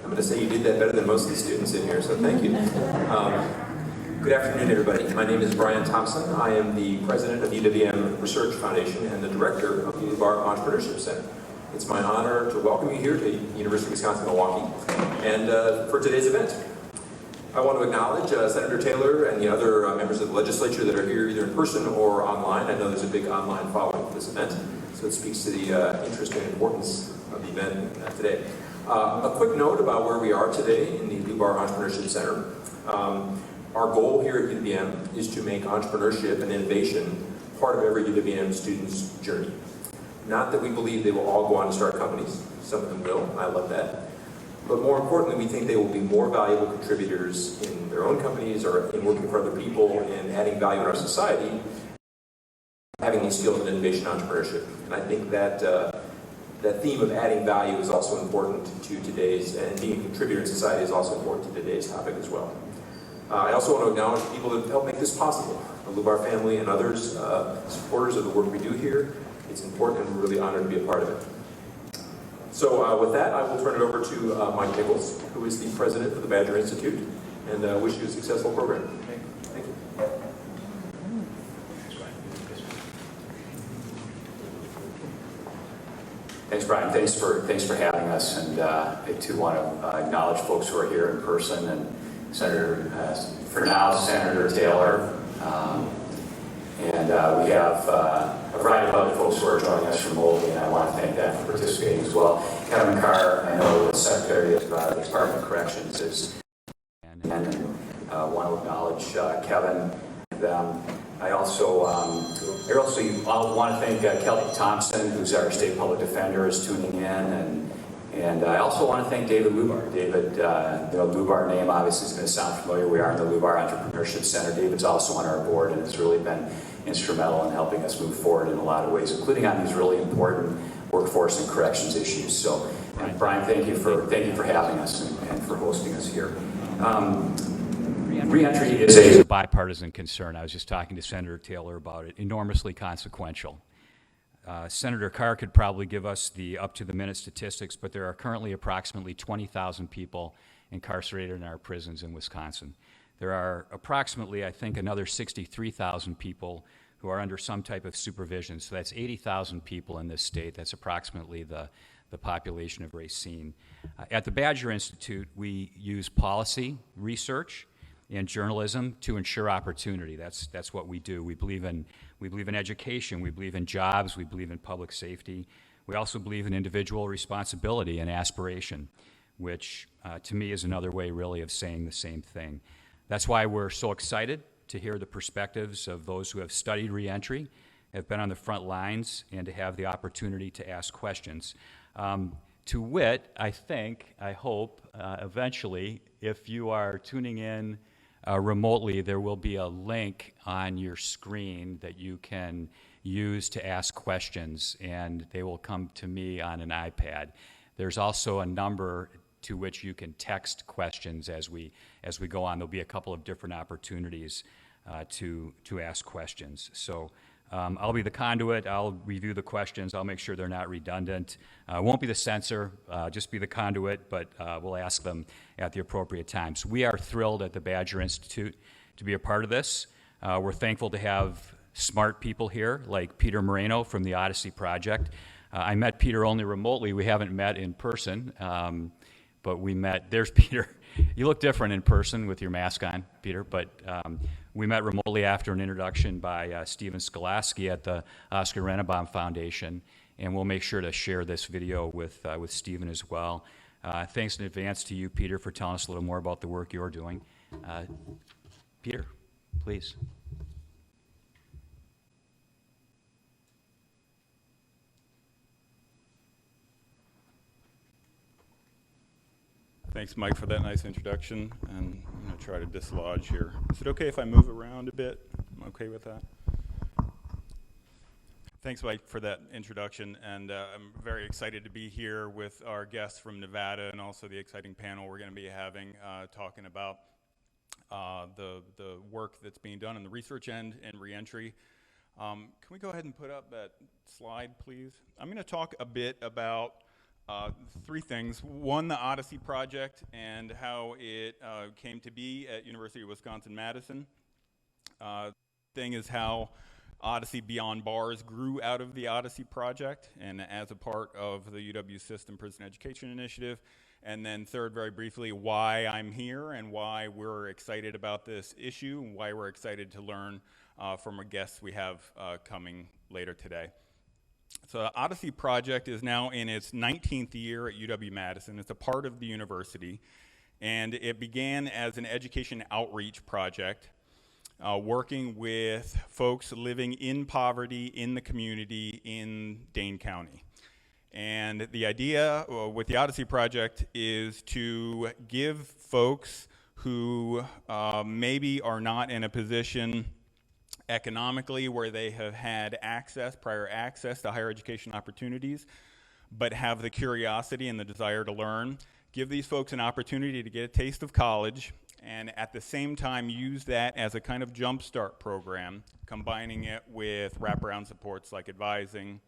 I'm going to say you did that better than most of the students in here, so thank you. Good afternoon, everybody. My name is Brian Thompson. I am the president of UWM Research Foundation and the director of the Lubar Entrepreneurship Center. It's my honor to welcome you here to University of Wisconsin-Milwaukee and for today's event. I want to acknowledge Senator Taylor and the other members of the legislature that are here either in person or online. I know there's a big online following for this event, so it speaks to the interest and importance of the event today. A quick note about where we are today in the Lubar Entrepreneurship Center. Our goal here at UWM is to make entrepreneurship and innovation part of every UWM student's journey. Not that we believe they will all go on to start companies. Some of them will, I love that. But more importantly, we think they will be more valuable contributors in their own companies or in working for other people and adding value in our society, having these skills in innovation entrepreneurship. And I think that that theme of adding value is also important to today's, and being a contributor in society is also important to today's topic as well. I also want to acknowledge people that helped make this possible. The Lubar family and others, supporters of the work we do here. It's important and we're really honored to be a part of it. So with that, I will turn it over to Mike Nichols, who is the president of the Badger Institute, and wish you a successful program. Thank you. Thanks, Brian. Thanks for having us, and I too want to acknowledge folks who are here in person, and Senator Taylor, and we have a variety of other folks who are joining us remotely, and I want to thank them for participating as well. Kevin Carr, I know the Secretary of the Department of Corrections is, and want to acknowledge Kevin and them. I also want to thank Kelly Thompson, who's our state public defender, is tuning in, and I also want to thank David Lubar. David, Lubar name obviously is going to sound familiar. We are in the Lubar Entrepreneurship Center. David's also on our board and has really been instrumental in helping us move forward in a lot of ways, including on these really important workforce and corrections issues. So, Brian, thank you for having us and for hosting us here. Reentry is a bipartisan concern. I was just talking to Senator Taylor about it. Enormously consequential. Senator Carr could probably give us the up-to-the-minute statistics, but there are currently approximately 20,000 people incarcerated in our prisons in Wisconsin. There are approximately, I think, another 63,000 people who are under some type of supervision. So that's 80,000 people in this state. That's approximately the population of Racine. At the Badger Institute, we use policy, research, and journalism to ensure opportunity. That's what we do. We believe in education. We believe in jobs. We believe in public safety. We also believe in individual responsibility and aspiration, which to me is another way really of saying the same thing. That's why we're so excited to hear the perspectives of those who have studied reentry, have been on the front lines, and to have the opportunity to ask questions. To wit, I hope, eventually, if you are tuning in remotely, there will be a link on your screen that you can use to ask questions, and they will come to me on an iPad. There's also a number to which you can text questions as we go on. There'll be a couple of different opportunities to ask questions. So I'll be the conduit. I'll review the questions. I'll make sure they're not redundant. I won't be the censor, just be the conduit, but we'll ask them at the appropriate times. We are thrilled at the Badger Institute to be a part of this. We're thankful to have smart people here like Peter Moreno from the Odyssey Project. I met Peter only remotely. We haven't met in person, but we met. There's Peter. You look different in person with your mask on, Peter, but we met remotely after an introduction by Stephen Skolasky at the Oscar Rennebaum Foundation, and we'll make sure to share this video with Stephen as well. Thanks in advance to you, Peter, for telling us a little more about the work you're doing. Peter, please. Thanks, Mike, for that nice introduction, and I'm going to try to dislodge here. Is it okay if I move around a bit? I'm okay with that. Thanks, Mike, for that introduction, and I'm very excited to be here with our guests from Nevada and also the exciting panel we're going to be having talking about the work that's being done on the research end and reentry. Can we go ahead and put up that slide, please? I'm going to talk a bit about Three things. One, the Odyssey Project and how it came to be at University of Wisconsin-Madison. Thing is how Odyssey Beyond Bars grew out of the Odyssey Project and as a part of the UW System Prison Education Initiative. And then third, very briefly, why I'm here and why we're excited about this issue and why we're excited to learn from our guests we have coming later today. So the Odyssey Project is now in its 19th year at UW-Madison. It's a part of the university, and it began as an education outreach project, working with folks living in poverty in the community in Dane County. And the idea with the Odyssey Project is to give folks who maybe are not in a position economically where they have had prior access to higher education opportunities, but have the curiosity and the desire to learn, give these folks an opportunity to get a taste of college, and at the same time use that as a kind of jumpstart program, combining it with wraparound supports like advising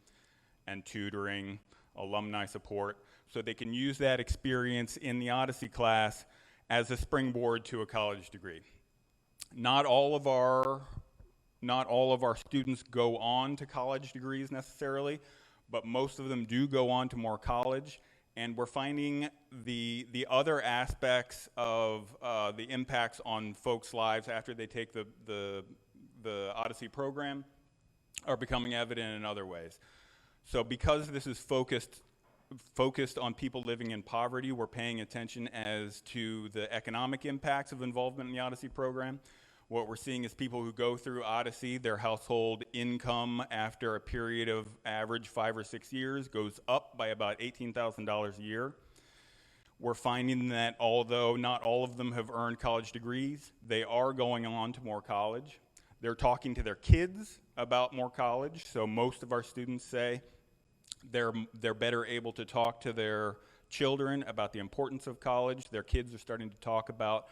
and tutoring, alumni support, so they can use that experience in the Odyssey class as a springboard to a college degree. Not all of our students go on to college degrees necessarily, but most of them do go on to more college. And we're finding the other aspects of the impacts on folks' lives after they take the Odyssey program are becoming evident in other ways. So because this is focused on people living in poverty, we're paying attention as to the economic impacts of involvement in the Odyssey program. What we're seeing is people who go through Odyssey, their household income after a period of average 5 or 6 years goes up by about $18,000 a year. We're finding that although not all of them have earned college degrees, they are going on to more college. They're talking to their kids about more college. So most of our students say they're better able to talk to their children about the importance of college. Their kids are starting to talk about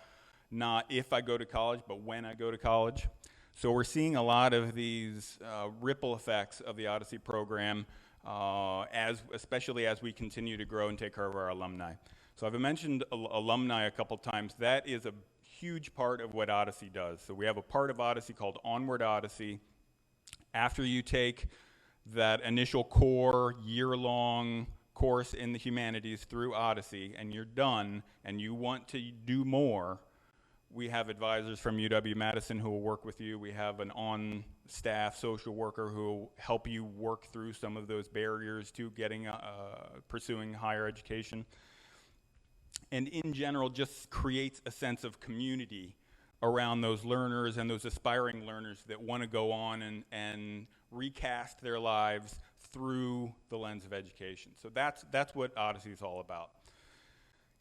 not if I go to college, but when I go to college. So we're seeing a lot of these ripple effects of the Odyssey program, especially as we continue to grow and take care of our alumni. So I've mentioned alumni a couple times. That is a huge part of what Odyssey does. So we have a part of Odyssey called Onward Odyssey. After you take that initial core year-long course in the humanities through Odyssey and you're done and you want to do more, we have advisors from UW-Madison who will work with you. We have an on-staff social worker who will help you work through some of those barriers to getting pursuing higher education. And in general, just creates a sense of community around those learners and those aspiring learners that want to go on and recast their lives through the lens of education. So that's what Odyssey is all about.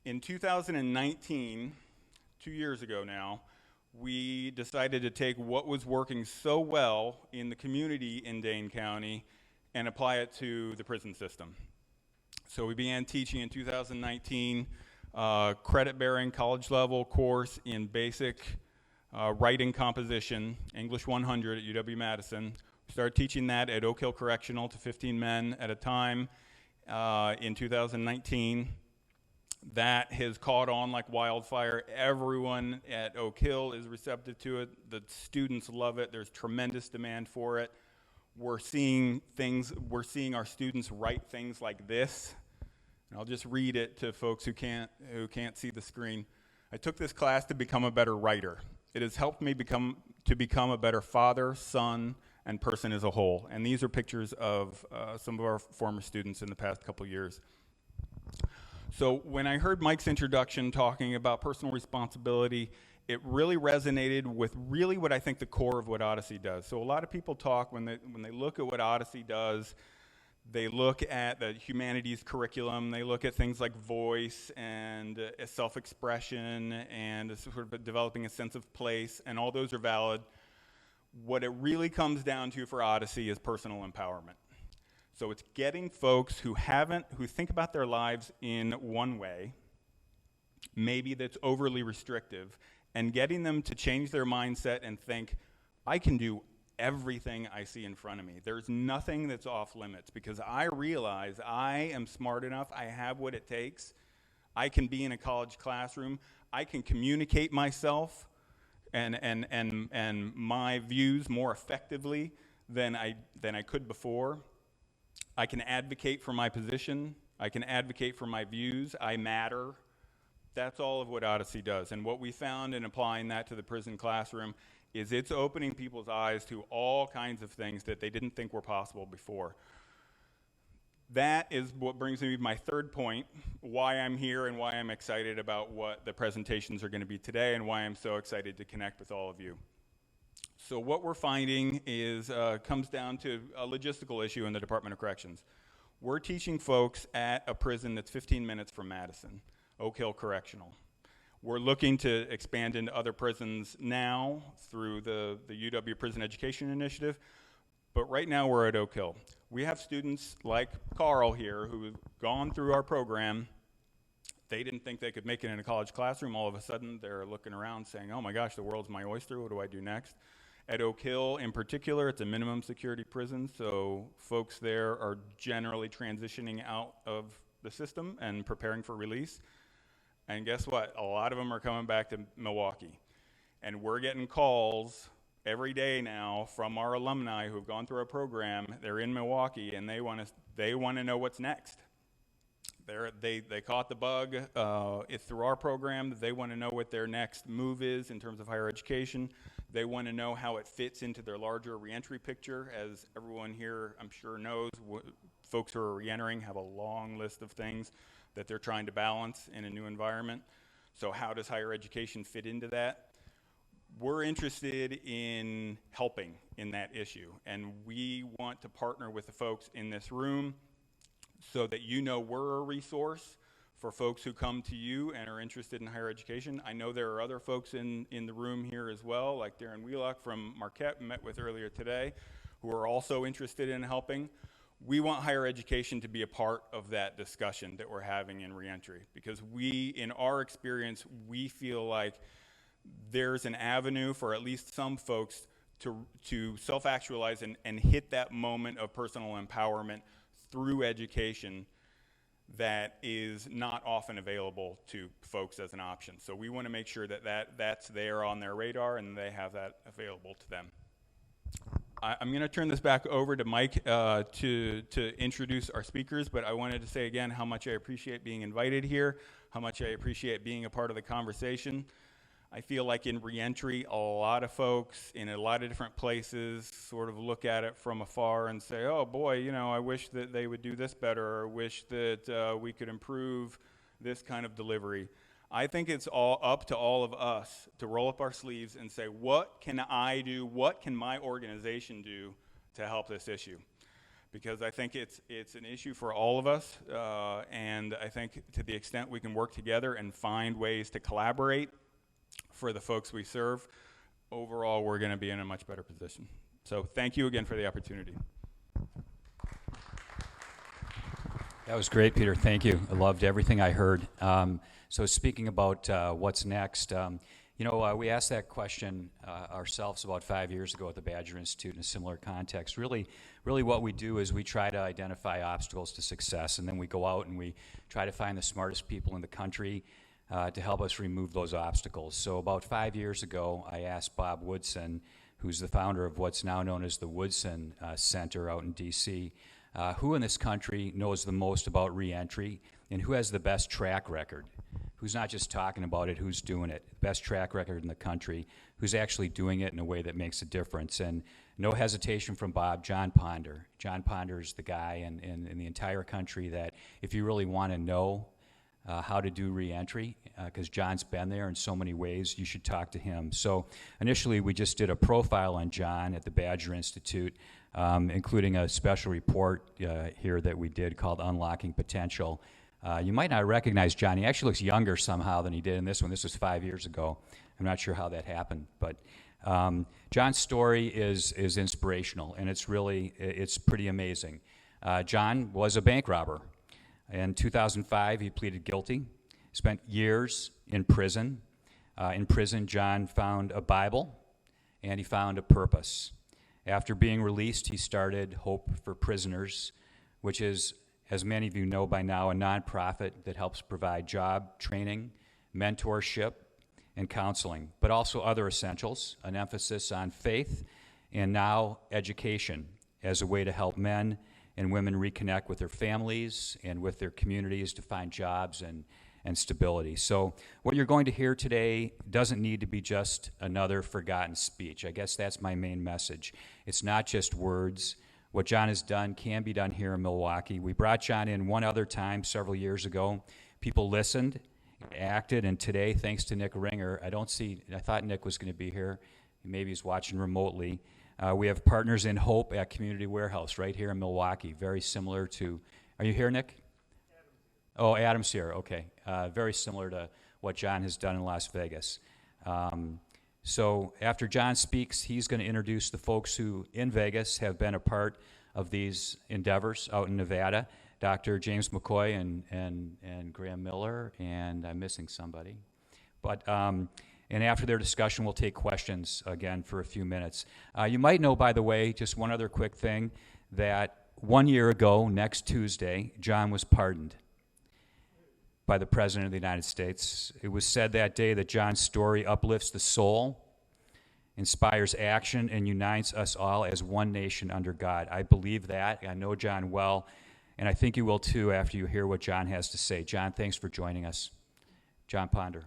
In 2019, 2 years ago now, we decided to take what was working so well in the community in Dane County and apply it to the prison system. So we began teaching in 2019 credit-bearing college-level course in basic writing composition, English 100 at UW-Madison. We started teaching that at Oak Hill Correctional to 15 men at a time in 2019. That has caught on like wildfire. Everyone at Oak Hill is receptive to it. The students love it. There's tremendous demand for it. We're seeing our students write things like this. And I'll just read it to folks who can't see the screen. I took this class to become a better writer. It has helped me become a better father, son, and person as a whole. And these are pictures of some of our former students in the past couple years. So when I heard Mike's introduction talking about personal responsibility, it really resonated with really what I think the core of what Odyssey does. So a lot of people talk, when they look at what Odyssey does, they look at the humanities curriculum, they look at things like voice and self-expression and sort of developing a sense of place, and all those are valid. What it really comes down to for Odyssey is personal empowerment. So it's getting folks who think about their lives in one way, maybe that's overly restrictive, and getting them to change their mindset and think, I can do everything I see in front of me. There's nothing that's off limits because I realize I am smart enough, I have what it takes. I can be in a college classroom, I can communicate myself and my views more effectively than I could before. I can advocate for my position, I can advocate for my views, I matter. That's all of what Odyssey does. And what we found in applying that to the prison classroom is it's opening people's eyes to all kinds of things that they didn't think were possible before. That is what brings me to my third point, why I'm here and why I'm excited about what the presentations are going to be today and why I'm so excited to connect with all of you. So what we're finding is comes down to a logistical issue in the Department of Corrections. We're teaching folks at a prison that's 15 minutes from Madison, Oak Hill Correctional. We're looking to expand into other prisons now through the UW Prison Education Initiative, but right now we're at Oak Hill. We have students like Carl here who have gone through our program. They didn't think they could make it in a college classroom. All of a sudden, they're looking around saying, oh my gosh, the world's my oyster, what do I do next? At Oak Hill in particular, it's a minimum security prison, so folks there are generally transitioning out of the system and preparing for release. And guess what? A lot of them are coming back to Milwaukee. And we're getting calls every day now from our alumni who have gone through our program. They're in Milwaukee and they want to know what's next. They caught the bug through our program. They want to know what their next move is in terms of higher education. They want to know how it fits into their larger reentry picture. As everyone here, I'm sure, knows, folks who are reentering have a long list of things that they're trying to balance in a new environment. So how does higher education fit into that? We're interested in helping in that issue, and we want to partner with the folks in this room so that you know we're a resource for folks who come to you and are interested in higher education. I know there are other folks in the room here as well, like Darren Wheelock from Marquette, met with earlier today, who are also interested in helping. We want higher education to be a part of that discussion that we're having in reentry, because in our experience, we feel like there's an avenue for at least some folks to self-actualize and hit that moment of personal empowerment through education that is not often available to folks as an option. So we want to make sure that's there on their radar and they have that available to them. I'm going to turn this back over to Mike to introduce our speakers, but I wanted to say again how much I appreciate being invited here, how much I appreciate being a part of the conversation. I feel like in reentry, a lot of folks in a lot of different places sort of look at it from afar and say, oh boy, you know, I wish that they would do this better, or wish that we could improve this kind of delivery. I think it's all up to all of us to roll up our sleeves and say, what can I do, what can my organization do to help this issue? Because I think it's an issue for all of us, and I think to the extent we can work together and find ways to collaborate for the folks we serve, overall we're going to be in a much better position. So thank you again for the opportunity. That was great, Peter. Thank you. I loved everything I heard. So speaking about what's next, you know, we asked that question ourselves about 5 years ago at the Badger Institute in a similar context. Really what we do is we try to identify obstacles to success, and then we go out and we try to find the smartest people in the country to help us remove those obstacles. So about 5 years ago, I asked Bob Woodson, who's the founder of what's now known as the Woodson Center out in D.C., who in this country knows the most about reentry and who has the best track record, who's not just talking about it, who's doing it, best track record in the country, who's actually doing it in a way that makes a difference. And no hesitation from Bob, John Ponder. John Ponder is the guy in the entire country that if you really want to know how to do reentry, because John's been there in so many ways, you should talk to him. So initially we just did a profile on John at the Badger Institute, including a special report here that we did called Unlocking Potential. You might not recognize John. He actually looks younger somehow than he did in this one. This was 5 years ago. I'm not sure how that happened, but John's story is inspirational, and it's pretty amazing. John was a bank robber. In 2005, he pleaded guilty, spent years in prison. In prison, John found a Bible, and he found a purpose. After being released, he started Hope for Prisoners, which is, as many of you know by now, a nonprofit that helps provide job training, mentorship, and counseling, but also other essentials, an emphasis on faith, and now education as a way to help men and women reconnect with their families and with their communities to find jobs and stability. So what you're going to hear today doesn't need to be just another forgotten speech. I guess that's my main message. It's not just words. What John has done can be done here in Milwaukee. We brought John in one other time several years ago. People listened, acted, and today, thanks to Nick Ringer, I thought Nick was going to be here. Maybe he's watching remotely. We have Partners in Hope at Community Warehouse right here in Milwaukee, very similar to, are you here, Nick? Oh, Adam's here, okay. Very similar to what John has done in Las Vegas. So after John speaks, he's going to introduce the folks who in Vegas have been a part of these endeavors out in Nevada, Dr. James Mccoy and Graham Miller, and I'm missing somebody. But, and after their discussion, we'll take questions again for a few minutes. You might know, by the way, just one other quick thing, that 1 year ago, next Tuesday, John was pardoned by the President of the United States. It was said that day that John's story uplifts the soul, inspires action, and unites us all as one nation under God. I believe that. I know John well, and I think you will too after you hear what John has to say. John, thanks for joining us. John Ponder.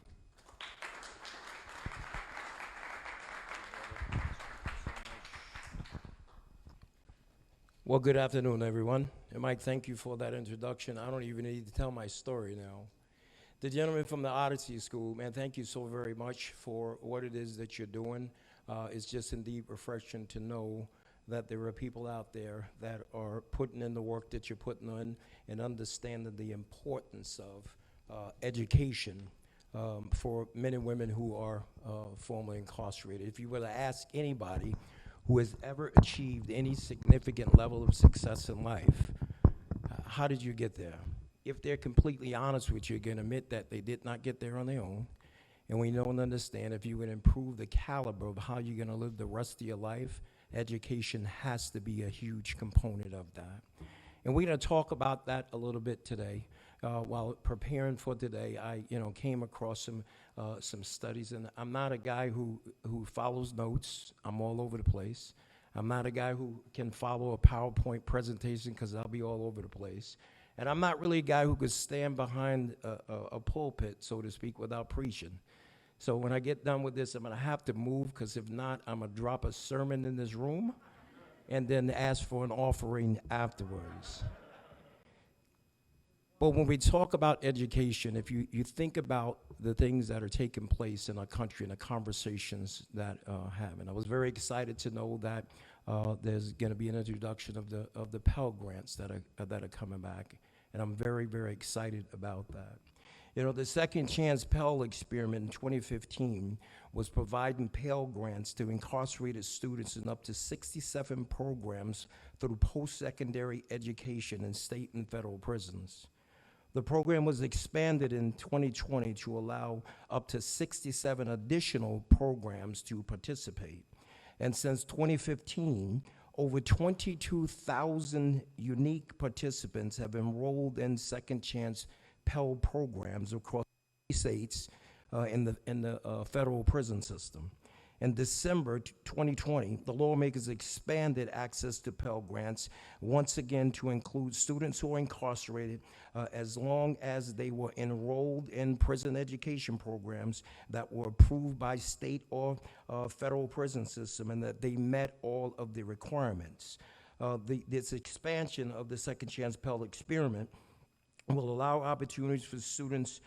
Well, good afternoon, everyone. And Mike, thank you for that introduction. I don't even need to tell my story now. The gentleman from the Odyssey School, man, thank you so very much for what it is that you're doing. It's just indeed refreshing to know that there are people out there that are putting in the work that you're putting in and understanding the importance of education for men and women who are formerly incarcerated. If you were to ask anybody who has ever achieved any significant level of success in life, how did you get there? If they're completely honest with you, can admit that they did not get there on their own. And we know and understand if you would improve the caliber of how you're gonna live the rest of your life, education has to be a huge component of that. And we're gonna talk about that a little bit today. While preparing for today, I came across some studies, and I'm not a guy who follows notes. I'm all over the place. I'm not a guy who can follow a PowerPoint presentation because I'll be all over the place. And I'm not really a guy who could stand behind a pulpit, so to speak, without preaching. So when I get done with this, I'm gonna have to move, because if not, I'm gonna drop a sermon in this room and then ask for an offering afterwards. But when we talk about education, if you think about the things that are taking place in our country and the conversations that happen, I was very excited to know that there's going to be an introduction of the Pell Grants that are coming back, and I'm very, very excited about that. You know, the Second Chance Pell experiment in 2015 was providing Pell Grants to incarcerated students in up to 67 programs through post-secondary education in state and federal prisons. The program was expanded in 2020 to allow up to 67 additional programs to participate. And since 2015, over 22,000 unique participants have enrolled in Second Chance Pell programs across states in the federal prison system. In December 2020, the lawmakers expanded access to Pell Grants once again to include students who are incarcerated as long as they were enrolled in prison education programs that were approved by state or federal prison system and that they met all of the requirements. This expansion of the Second Chance Pell experiment will allow opportunities for students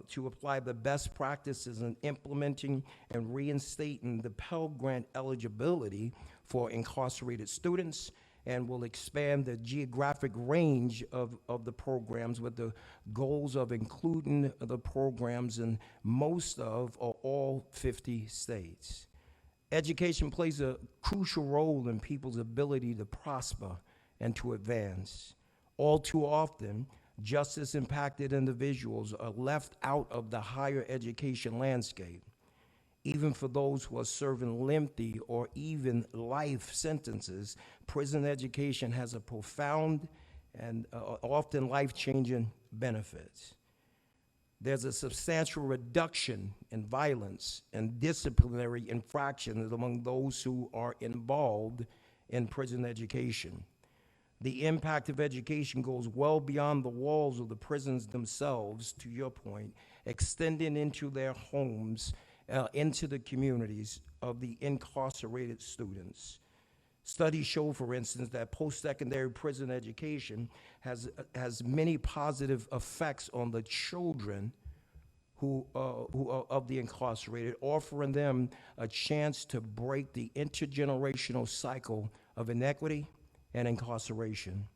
to apply the best practices in implementing and reinstating the Pell Grant eligibility for incarcerated students, and will expand the geographic range of the programs with the goals of including the programs in most of or all 50 states. Education plays a crucial role in people's ability to prosper and to advance. All too often, justice-impacted individuals are left out of the higher education landscape. even for those who are serving lengthy or even life sentences, prison education has a profound and often life-changing benefits. There's a substantial reduction in violence and disciplinary infractions among those who are involved in prison education. The impact of education goes well beyond the walls of the prisons themselves, to your point, extending into their homes, into the communities of the incarcerated students. Studies show, for instance, that post-secondary prison education has many positive effects on the children who are of the incarcerated, offering them a chance to break the intergenerational cycle of inequity and incarceration.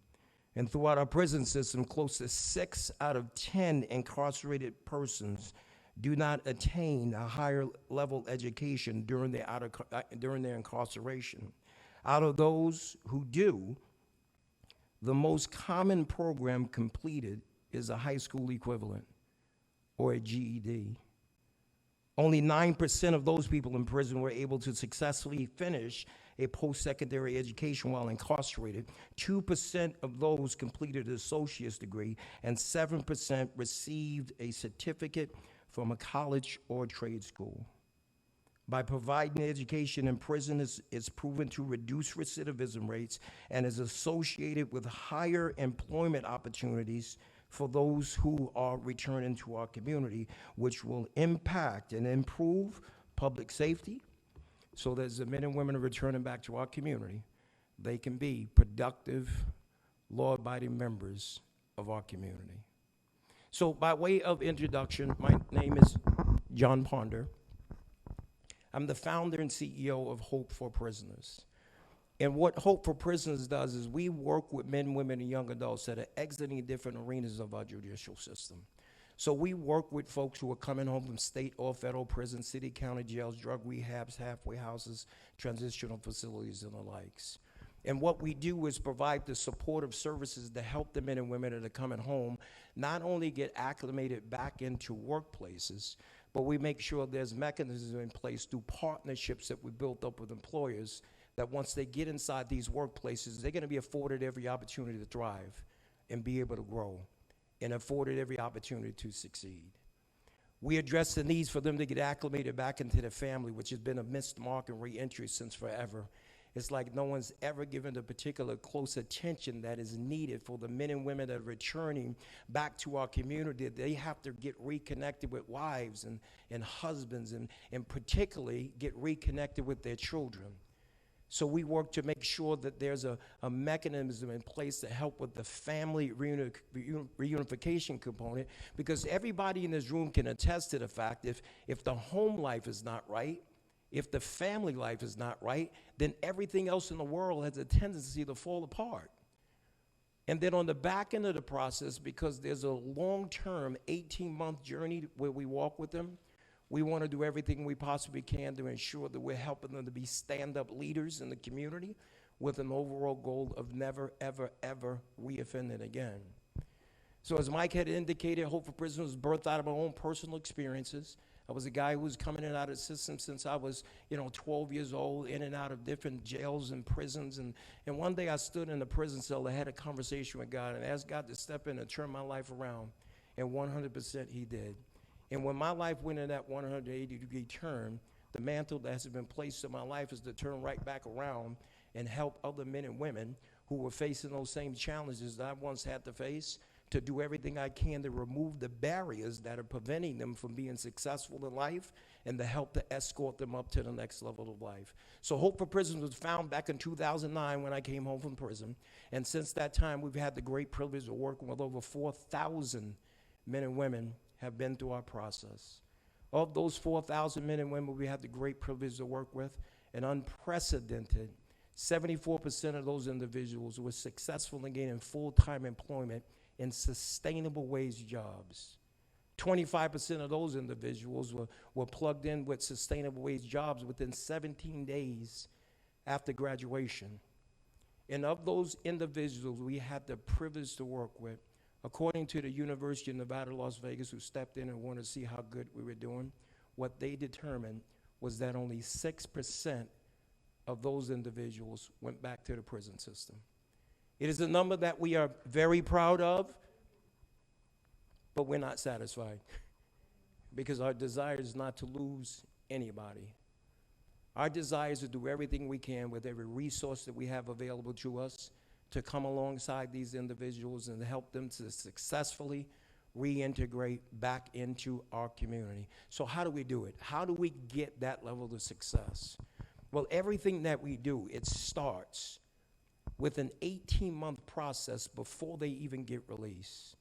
And throughout our prison system, close to 6 out of 10 incarcerated persons do not attain a higher level education during their incarceration. Out of those who do, the most common program completed is a high school equivalent or a GED. Only 9% of those people in prison were able to successfully finish a post-secondary education while incarcerated. 2% of those completed an associate's degree, and 7% received a certificate from a college or trade school. By providing education in prison, it's proven to reduce recidivism rates and is associated with higher employment opportunities for those who are returning to our community, which will impact and improve public safety. So that as the men and women are returning back to our community, they can be productive, law-abiding members of our community. So by way of introduction, my name is John Ponder. I'm the founder and CEO of Hope for Prisoners. And what Hope for Prisoners does is we work with men, women, and young adults that are exiting different arenas of our judicial system. So we work with folks who are coming home from state or federal prisons, city, county jails, drug rehabs, halfway houses, transitional facilities, and the likes. And what we do is provide the supportive services to help the men and women that are coming home not only get acclimated back into workplaces, but we make sure there's mechanisms in place through partnerships that we built up with employers that once they get inside these workplaces, they're gonna be afforded every opportunity to thrive and be able to grow and afforded every opportunity to succeed. We address the needs for them to get acclimated back into their family, which has been a missed mark in reentry since forever. It's like no one's ever given the particular close attention that is needed for the men and women that are returning back to our community. They have to get reconnected with wives and husbands and particularly get reconnected with their children. So we work to make sure that there's a mechanism in place to help with the family reunification component, because everybody in this room can attest to the fact if the home life is not right, if the family life is not right, then everything else in the world has a tendency to fall apart. And then on the back end of the process, because there's a long-term 18-month journey where we walk with them, we want to do everything we possibly can to ensure that we're helping them to be stand-up leaders in the community with an overall goal of never, ever, ever reoffending again. So as Mike had indicated, Hope for Prisoners was birthed out of my own personal experiences. I was a guy who was coming in and out of the system since I was, 12 years old, in and out of different jails and prisons. And one day I stood in a prison cell and had a conversation with God and asked God to step in and turn my life around. And 100% he did. And when my life went in that 180-degree turn, the mantle that has been placed in my life is to turn right back around and help other men and women who were facing those same challenges that I once had to face, to do everything I can to remove the barriers that are preventing them from being successful in life and to help to escort them up to the next level of life. So Hope for Prisoners was found back in 2009 when I came home from prison. And since that time, we've had the great privilege of working with over 4,000 men and women have been through our process. Of those 4,000 men and women we have the great privilege to work with, an unprecedented 74% of those individuals were successful in gaining full-time employment in sustainable wage jobs. 25% of those individuals were plugged in with sustainable wage jobs within 17 days after graduation. And of those individuals we had the privilege to work with, according to the University of Nevada, Las Vegas, who stepped in and wanted to see how good we were doing, what they determined was that only 6% of those individuals went back to the prison system. It is a number that we are very proud of, but we're not satisfied because our desire is not to lose anybody. Our desire is to do everything we can with every resource that we have available to us to come alongside these individuals and help them to successfully reintegrate back into our community. So how do we do it? How do we get that level of success? Well, everything that we do, it starts with an 18-month process before they even get released.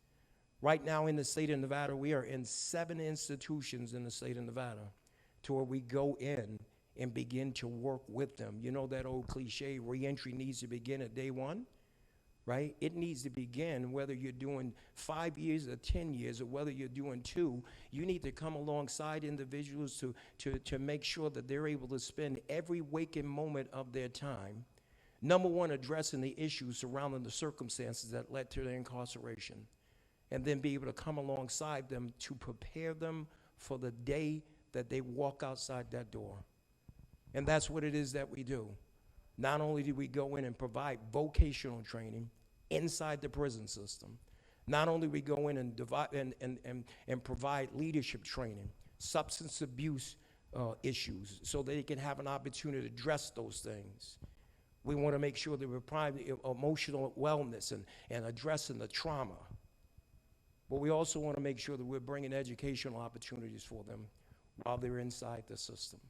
Right now in the state of Nevada, we are in 7 institutions in the state of Nevada to where we go in and begin to work with them. You know that old cliche, reentry needs to begin at day 1? Right? It needs to begin whether you're doing 5 years or 10 years or whether you're doing 2. You need to come alongside individuals to make sure that they're able to spend every waking moment of their time, number 1, addressing the issues surrounding the circumstances that led to their incarceration, and then be able to come alongside them to prepare them for the day that they walk outside that door. And that's what it is that we do. Not only do we go in and provide vocational training inside the prison system, not only we go in and provide leadership training, substance abuse issues, so they can have an opportunity to address those things. We want to make sure that we're providing emotional wellness and addressing the trauma. But we also want to make sure that we're bringing educational opportunities for them while they're inside the system.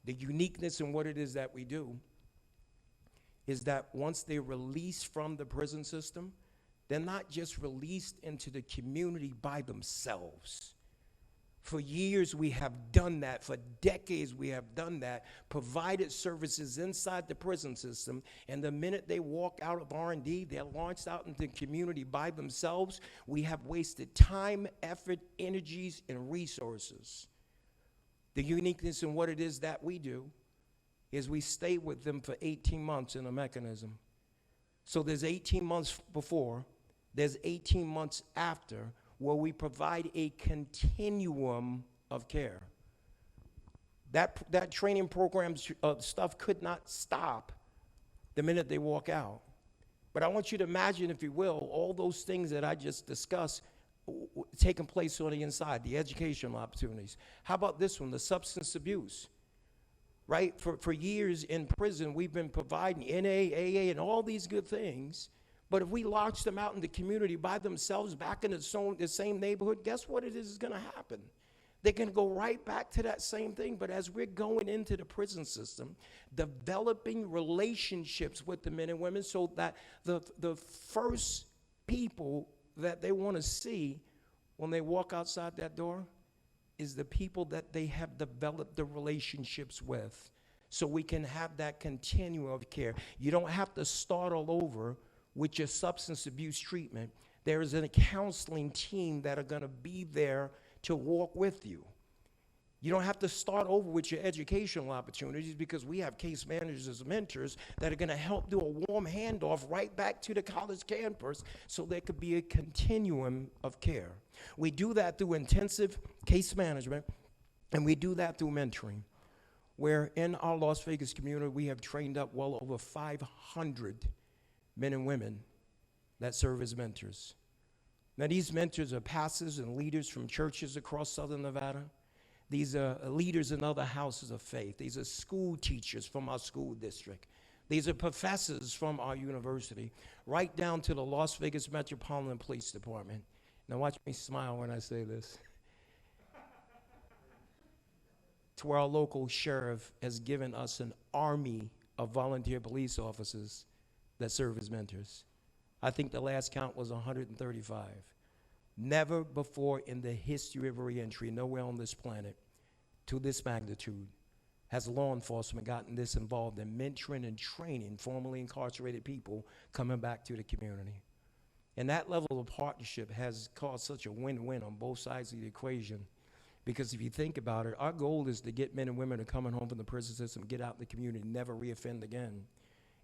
The uniqueness in what it is that we do is that once they're released from the prison system, they're not just released into the community by themselves. For years we have done that, for decades we have done that, provided services inside the prison system, and the minute they walk out of R&D, they're launched out into the community by themselves. We have wasted time, effort, energies, and resources. The uniqueness in what it is that we do is we stay with them for 18 months in a mechanism. So there's 18 months before, there's 18 months after, where we provide a continuum of care. That training program stuff could not stop the minute they walk out. But I want you to imagine, if you will, all those things that I just discussed taking place on the inside, the educational opportunities. How about this one, the substance abuse? Right? For years in prison, we've been providing NA, AA, and all these good things. But if we launch them out in the community by themselves, back in the same neighborhood, guess what it is going to happen? They're going to go right back to that same thing. But as we're going into the prison system, developing relationships with the men and women so that the first people that they want to see when they walk outside that door is the people that they have developed the relationships with, so we can have that continuum of care. You don't have to start all over with your substance abuse treatment. There is a counseling team that are going to be there to walk with you. You don't have to start over with your educational opportunities, because we have case managers as mentors that are going to help do a warm handoff right back to the college campus, so there could be a continuum of care. We do that through intensive case management, and we do that through mentoring, where in our Las Vegas community, we have trained up well over 500 men and women that serve as mentors. Now, these mentors are pastors and leaders from churches across Southern Nevada. These are leaders in other houses of faith. These are school teachers from our school district. These are professors from our university, right down to the Las Vegas Metropolitan Police Department. Now watch me smile when I say this. To where our local sheriff has given us an army of volunteer police officers that serve as mentors. I think the last count was 135. Never before in the history of reentry, nowhere on this planet, to this magnitude, has law enforcement gotten this involved in mentoring and training formerly incarcerated people coming back to the community. And that level of partnership has caused such a win-win on both sides of the equation. Because if you think about it, our goal is to get men and women who are coming home from the prison system, get out in the community, never reoffend again.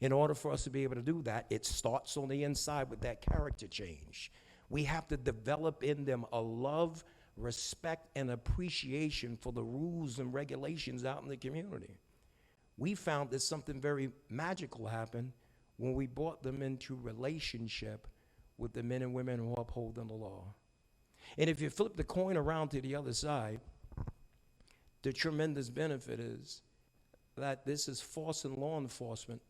In order for us to be able to do that, it starts on the inside with that character change. We have to develop in them a love, respect and appreciation for the rules and regulations out in the community. We found that something very magical happened when we brought them into relationship with the men and women who uphold the law. And if you flip the coin around to the other side, the tremendous benefit is that this is forcing law enforcement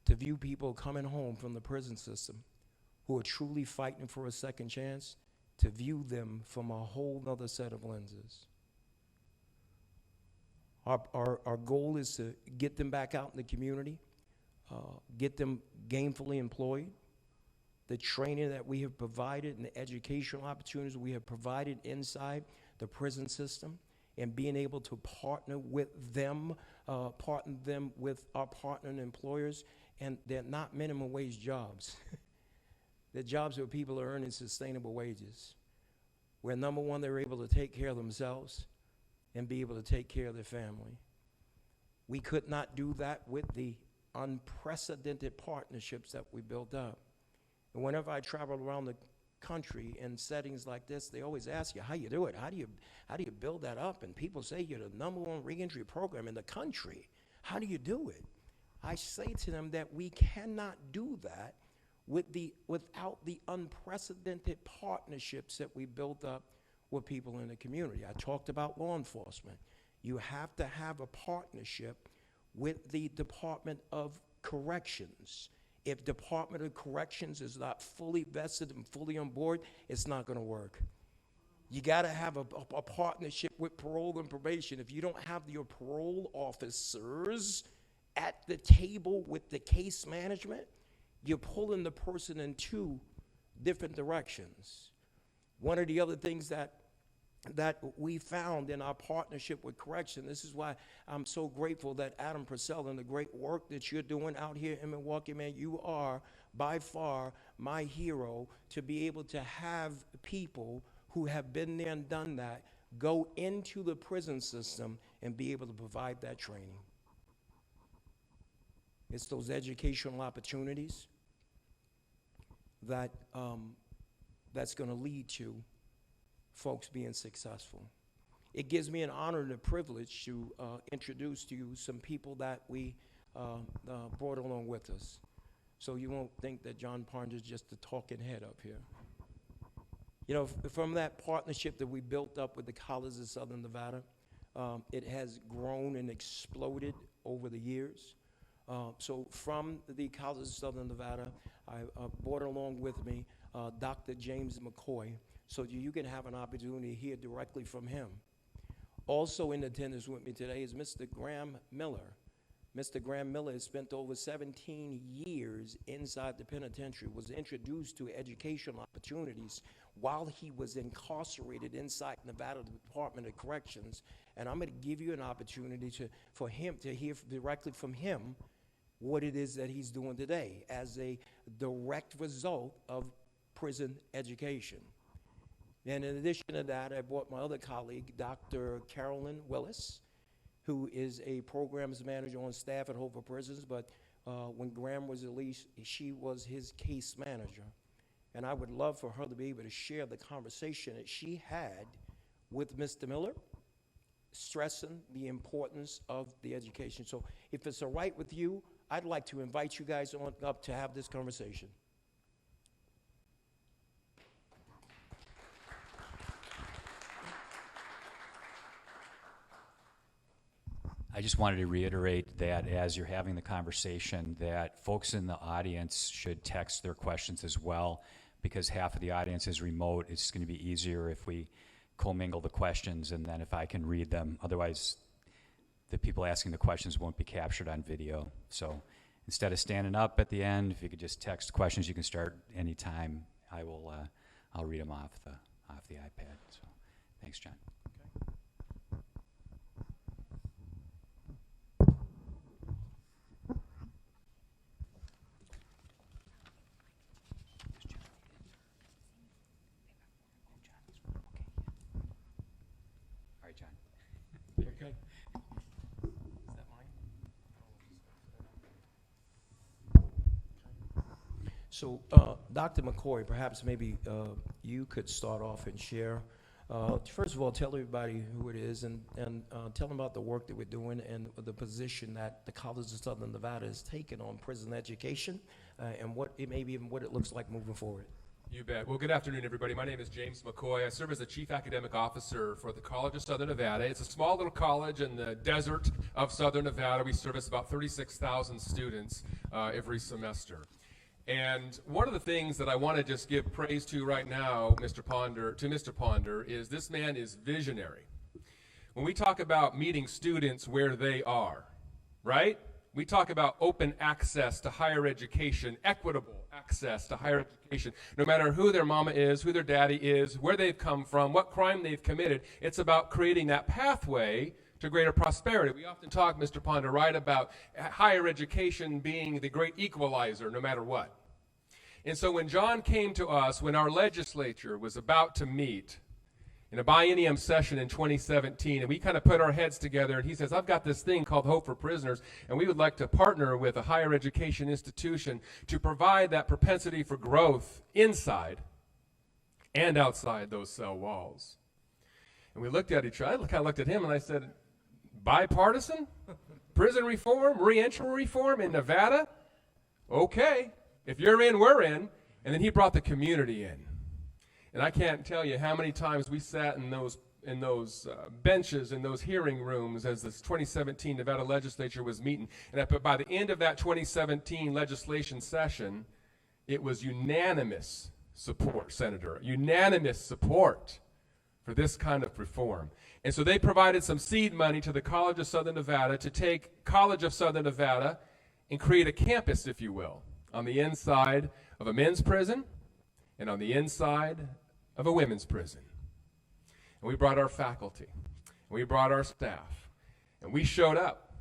to view people coming home from the prison system who are truly fighting for a second chance, to view them from a whole other set of lenses. Our goal is to get them back out in the community, get them gainfully employed. The training that we have provided and the educational opportunities we have provided inside the prison system, and being able to partner with them with our partner and employers. And they're not minimum wage jobs. They're jobs where people are earning sustainable wages, where number one, they're able to take care of themselves and be able to take care of their family. We could not do that with the unprecedented partnerships that we built up. And whenever I travel around the country in settings like this, they always ask you how you do it. How do you build that up? And people say you're the #1 reentry program in the country. How do you do it? I say to them that we cannot do that without the unprecedented partnerships that we built up with people in the community. I talked about law enforcement. You have to have a partnership with the Department of Corrections. If Department of Corrections is not fully vested and fully on board, it's not going to work. You got to have a partnership with parole and probation. If you don't have your parole officers at the table with the case management, you're pulling the person in two different directions. One of the other things that we found in our partnership with correction, this is why I'm so grateful that Adam Purcell and the great work that you're doing out here in Milwaukee, man, you are by far my hero to be able to have people who have been there and done that go into the prison system and be able to provide that training. It's those educational opportunities that that's going to lead to folks being successful. It gives me an honor and a privilege to introduce to you some people that we brought along with us. So you won't think that John Parnes is just a talking head up here. You know, from that partnership that we built up with the colleges of Southern Nevada, it has grown and exploded over the years. So from the colleges of Southern Nevada, I brought along with me Dr. James Mccoy, so you can have an opportunity to hear directly from him. Also in attendance with me today is Mr. Graham Miller. Mr. Graham Miller has spent over 17 years inside the penitentiary, was introduced to educational opportunities while he was incarcerated inside Nevada Department of Corrections. And I'm going to give you an opportunity for him to hear directly from him what it is that he's doing today as a direct result of prison education. And in addition to that, I brought my other colleague, Dr. Carolyn Willis, who is a programs manager on staff at Hoover Prisons, but when Graham was released, she was his case manager. And I would love for her to be able to share the conversation that she had with Mr. Miller, stressing the importance of the education. So if it's all right with you, I'd like to invite you guys on up to have this conversation. I just wanted to reiterate that as you're having the conversation, that folks in the audience should text their questions as well, because half of the audience is remote. It's going to be easier if we commingle the questions and then if I can read them. Otherwise, the people asking the questions won't be captured on video. So instead of standing up at the end, if you could just text questions, you can start anytime. I'll read them off the iPad. So thanks, John. Okay. Is that mine? So, Dr. Mccoy, perhaps maybe you could start off and share First of all, tell everybody who it is and tell them about the work that we're doing and the position that the College of Southern Nevada has taken on prison education and what it maybe even what it looks like moving forward. You bet. Well, good afternoon, everybody. My name is James Mccoy. I serve as the Chief Academic Officer for the College of Southern Nevada. It's a small little college in the desert of Southern Nevada. We service about 36,000 students every semester. And one of the things that I want to just give praise to right now, Mr. Ponder, is this man is visionary. When we talk about meeting students where they are, right? We talk about open access to higher education, equitable access to higher education. No matter who their mama is, who their daddy is, where they've come from, what crime they've committed, it's about creating that pathway to greater prosperity. We often talk, Mr. Ponder, right, about higher education being the great equalizer no matter what. And so when John came to us, when our legislature was about to meet in a biennium session in 2017, and we kind of put our heads together, and he says, I've got this thing called Hope for Prisoners, and we would like to partner with a higher education institution to provide that propensity for growth inside and outside those cell walls. And we looked at each other, I kind of looked at him, and I said, bipartisan? Prison reform? Reentry reform in Nevada? Okay. If you're in, we're in. And then he brought the community in. And I can't tell you how many times we sat in those benches, in those hearing rooms as this 2017 Nevada legislature was meeting. And by the end of that 2017 legislation session, it was unanimous support, Senator, unanimous support for this kind of reform. And so they provided some seed money to the College of Southern Nevada to take College of Southern Nevada and create a campus, if you will, on the inside of a men's prison and on the inside of a women's prison. And we brought our faculty, and we brought our staff, and we showed up.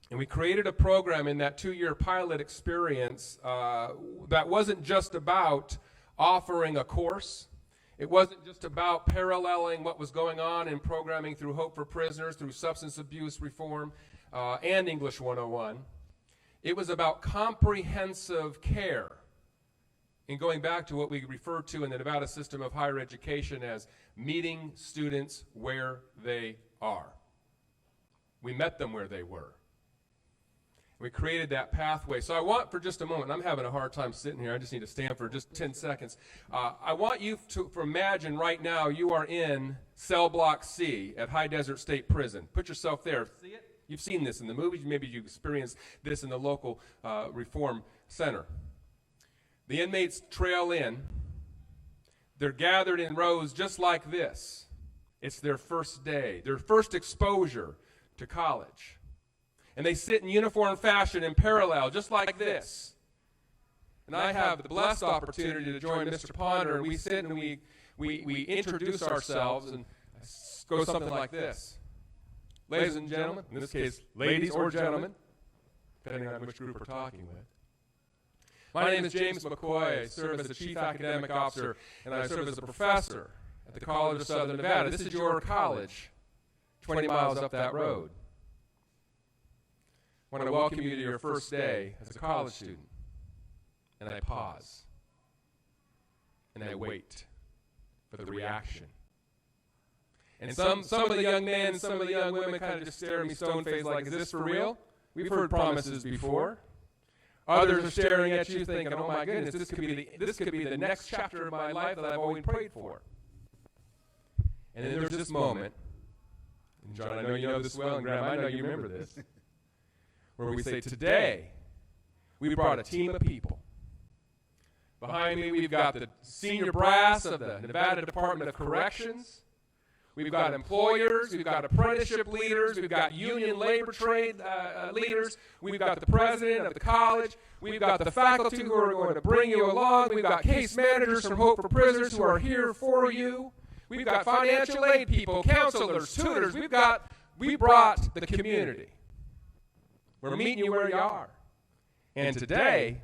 And we created a program in that 2-year pilot experience that wasn't just about offering a course. It wasn't just about paralleling what was going on in programming through Hope for Prisoners, through substance abuse reform, and English 101. It was about comprehensive care. And going back to what we refer to in the Nevada system of higher education as meeting students where they are. We met them where they were. We created that pathway. So I want for just a moment, I'm having a hard time sitting here, I just need to stand for just 10 seconds. I want you to imagine right now you are in cell block C at High Desert State Prison. Put yourself there. See it? You've seen this in the movies, maybe you've experienced this in the local reform center. The inmates trail in. They're gathered in rows just like this. It's their first day, their first exposure to college. And they sit in uniform fashion in parallel, just like this. And I have the blessed opportunity to join Mr. Ponder, and we sit and we introduce ourselves and go something like this. Ladies and gentlemen, in this case, ladies or gentlemen, depending on which group we're talking with. My name is James Mccoy. I serve as the Chief Academic Officer, and I serve as a professor at the College of Southern Nevada. This is your college, 20 miles up that road. I want to welcome you to your first day as a college student. And I pause. And I wait for the reaction. And some of the young men, some of the young women kind of just stare at me stone-faced like, is this for real? We've heard promises before. Others are staring at you thinking, oh my goodness, this could be the next chapter of my life that I've always prayed for. And then there's this moment, and John, I know you know this well, and Graham, I know you remember this, where we say, today, we brought a team of people. Behind me, we've got the senior brass of the Nevada Department of Corrections. We've got employers, we've got apprenticeship leaders, we've got union labor trade leaders, we've got the president of the college, we've got the faculty who are going to bring you along, we've got case managers from Hope for Prisoners who are here for you, we've got financial aid people, counselors, tutors, we brought the community. We're meeting you where you are. And today,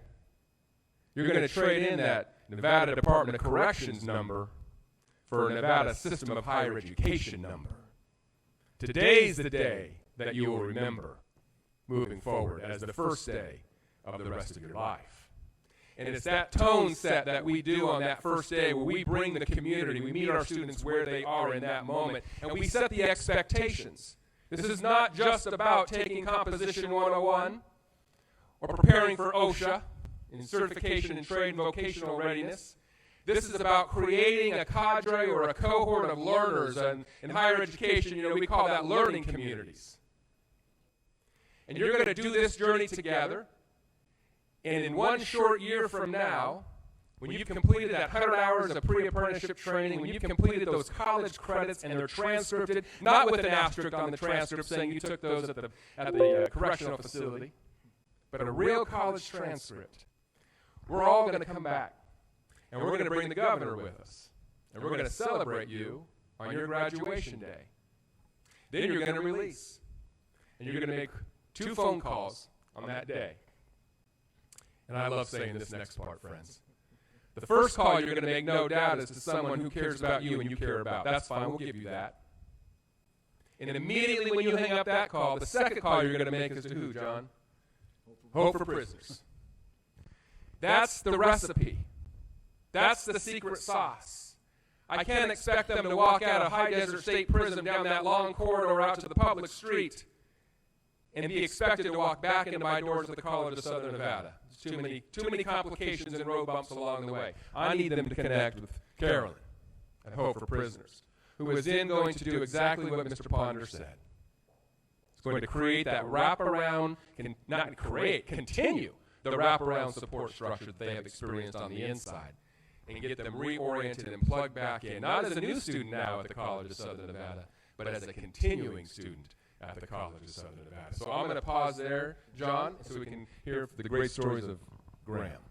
you're going to trade in that Nevada Department of Corrections number for a Nevada System of Higher Education number. Today's the day that you will remember moving forward as the first day of the rest of your life. And it's that tone set that we do on that first day where we bring the community, we meet our students where they are in that moment, and we set the expectations. This is not just about taking Composition 101 or preparing for OSHA in certification in trade and vocational readiness. This is about creating a cadre or a cohort of learners, and in higher education, we call that learning communities. And you're going to do this journey together. And in one short year from now, when you've completed that 100 hours of pre-apprenticeship training, when you've completed those college credits and they're transcripted, not with an asterisk on the transcript saying you took those at the correctional facility, but a real college transcript, we're all going to come back, and we're going to bring the governor with us, and we're going to celebrate you on your graduation day. Then you're going to release, and you're going to make 2 phone calls on that day. And I love saying this next part, friends. The first call you're going to make, no doubt, is to someone who cares about you and you care about. That's fine, we'll give you that. And immediately when you hang up that call, the second call you're going to make is to who, John? Hope for Prisoners. That's the recipe. That's the secret sauce. I can't expect them to walk out of High Desert State Prison down that long corridor out to the public street and be expected to walk back into my doors at the College of Southern Nevada. There's too many complications and road bumps along the way. I need them to connect with Carolyn at Hope for Prisoners, who is going to do exactly what Mr. Ponder said. It's going to create that wraparound, continue the wraparound support structure that they have experienced on the inside, and get them reoriented and plugged back in, not as a new student now at the College of Southern Nevada, but as a continuing student at the College of Southern Nevada. So I'm going to pause there, John, so we can hear the great stories of Graham.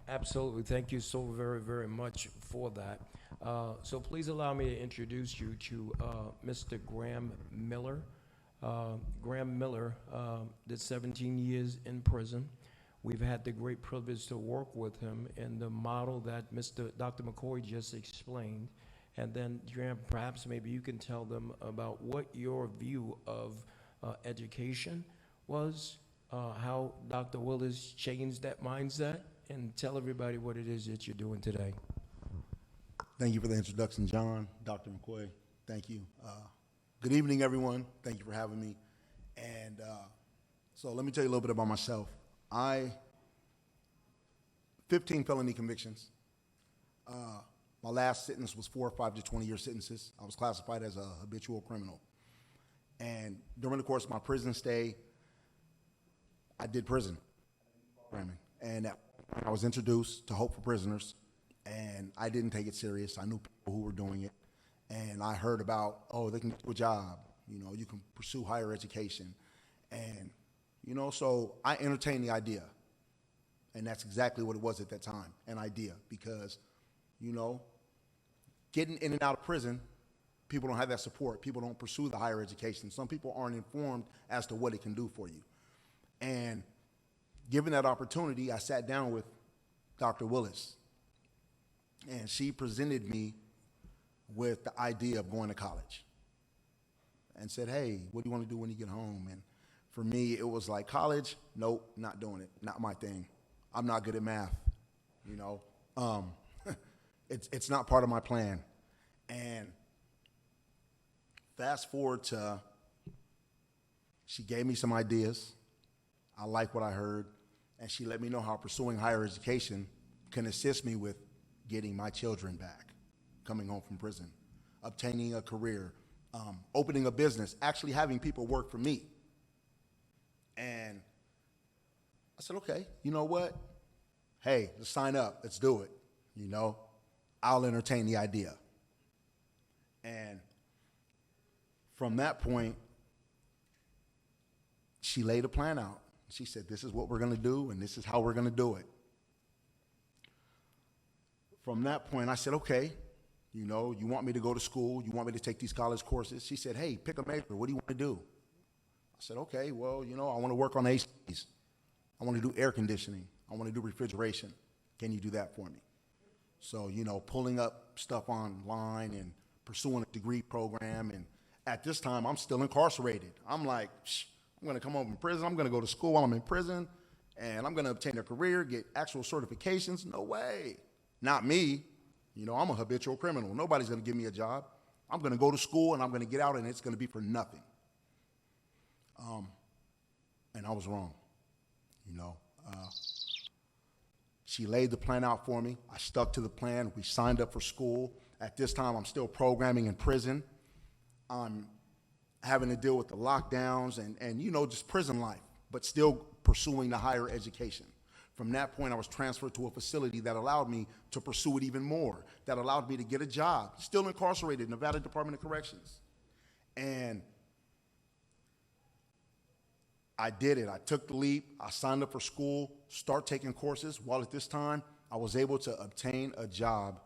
Absolutely. Thank you so very, very much for that. So please allow me to introduce you to Mr. Graham Miller. Graham Miller did 17 years in prison. We've had the great privilege to work with him in the model that Dr. Mccoy just explained. And then, Graham, perhaps maybe you can tell them about what your view of education was, how Dr. Willis changed that mindset, and tell everybody what it is that you're doing today. Thank you for the introduction, John. Dr. McCoy, thank you. Good evening, everyone. Thank you for having me. And so let me tell you a little bit about myself. 15 felony convictions. My last sentence was 4 or 5 to 20-year sentences. I was classified as a habitual criminal. And during the course of my prison stay, I did prison programming. And I was introduced to Hope for Prisoners, and I didn't take it serious. I knew people who were doing it. And I heard about, oh, they can get a job. You can pursue higher education. And, so I entertained the idea. And that's exactly what it was at that time, an idea. Because, getting in and out of prison, people don't have that support. People don't pursue the higher education. Some people aren't informed as to what it can do for you. And given that opportunity, I sat down with Dr. Willis, and she presented me with the idea of going to college and said, hey, what do you want to do when you get home? And for me, it was like, college? Nope, not doing it. Not my thing. I'm not good at math, It's not part of my plan. And fast forward to, she gave me some ideas. I like what I heard, and she let me know how pursuing higher education can assist me with getting my children back, coming home from prison, obtaining a career, opening a business, actually having people work for me. And I said, okay, you know what? Hey, let's sign up. Let's do it. I'll entertain the idea. And from that point, she laid a plan out. She said, this is what we're going to do, and this is how we're going to do it. From that point, I said, okay, you want me to go to school? You want me to take these college courses? She said, hey, pick a major. What do you want to do? I said, okay, well, I want to work on ACs. I want to do air conditioning. I want to do refrigeration. Can you do that for me? So, pulling up stuff online and pursuing a degree program. And at this time, I'm still incarcerated. I'm like, I'm going to come home from prison. I'm going to go to school while I'm in prison. and I'm going to obtain a career, get actual certifications. No way. Not me. You know, I'm a habitual criminal. Nobody's going to give me a job. I'm going to go to school, and I'm going to get out, and it's going to be for nothing. And I was wrong, you know. She laid the plan out for me. I stuck to the plan. We signed up for school. At this time, I'm still programming in prison. I'm having to deal with the lockdowns and you know, just prison life, but still pursuing the higher education. From that point, I was transferred to a facility that allowed me to pursue it even more, that allowed me to get a job, still incarcerated, Nevada Department of Corrections. And I did it. I took the leap. I signed up for school, start taking courses, while at this time, I was able to obtain a job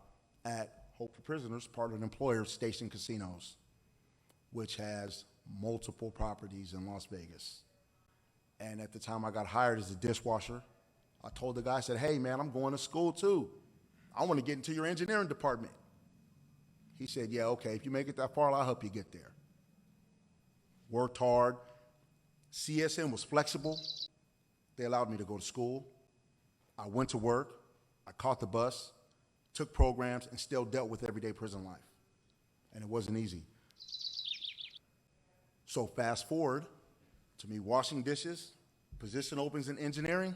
at Hope for Prisoners, part of an employer, Station Casinos, which has multiple properties in Las Vegas. And at the time I got hired as a dishwasher, I told the guy, I said, hey man, I'm going to school too. I want to get into your engineering department. He said, yeah, okay, if you make it that far, I'll help you get there. Worked hard. CSN was flexible. They allowed me to go to school. I went to work. I caught the bus, took programs, and still dealt with everyday prison life. And it wasn't easy. So fast forward to me washing dishes, position opens in engineering.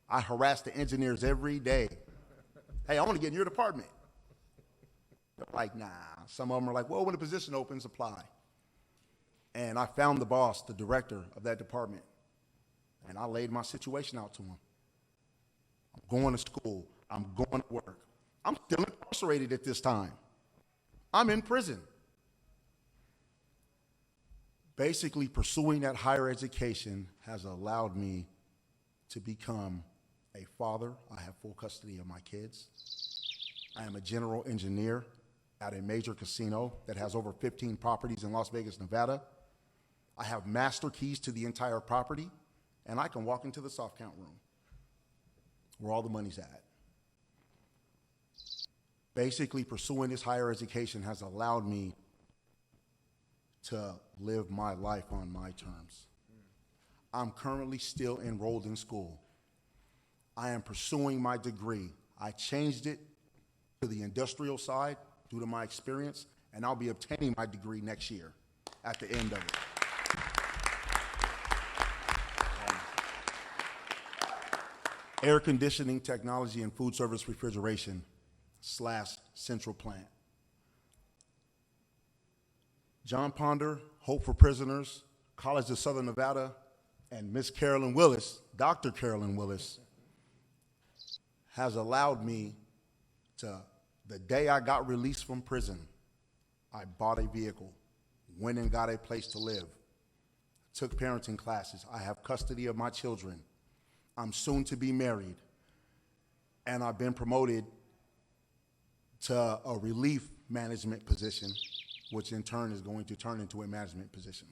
I harass the engineers every day. Hey, I want to get in your department. They're like, nah. Some of them are like, well, when a position opens, apply. And I found the boss, the director of that department, and I laid my situation out to him. I'm going to school. I'm going to work. I'm still incarcerated at this time. I'm in prison. Basically, pursuing that higher education has allowed me to become a father. I have full custody of my kids. I am a general engineer at a major casino that has over 15 properties in Las Vegas, Nevada. I have master keys to the entire property, and I can walk into the soft count room where all the money's at. Basically, pursuing this higher education has allowed me to live my life on my terms. I'm currently still enrolled in school. I am pursuing my degree. I changed it to the industrial side due to my experience, and I'll be obtaining my degree next year at the end of it. Air conditioning technology and food service refrigeration / central plant. John Ponder, Hope for Prisoners, College of Southern Nevada, and Miss Carolyn Willis, Dr. Carolyn Willis, has allowed me to, the day I got released from prison, I bought a vehicle, went and got a place to live, took parenting classes. I have custody of my children. I'm soon to be married, and I've been promoted to a relief management position, which in turn is going to turn into a management position.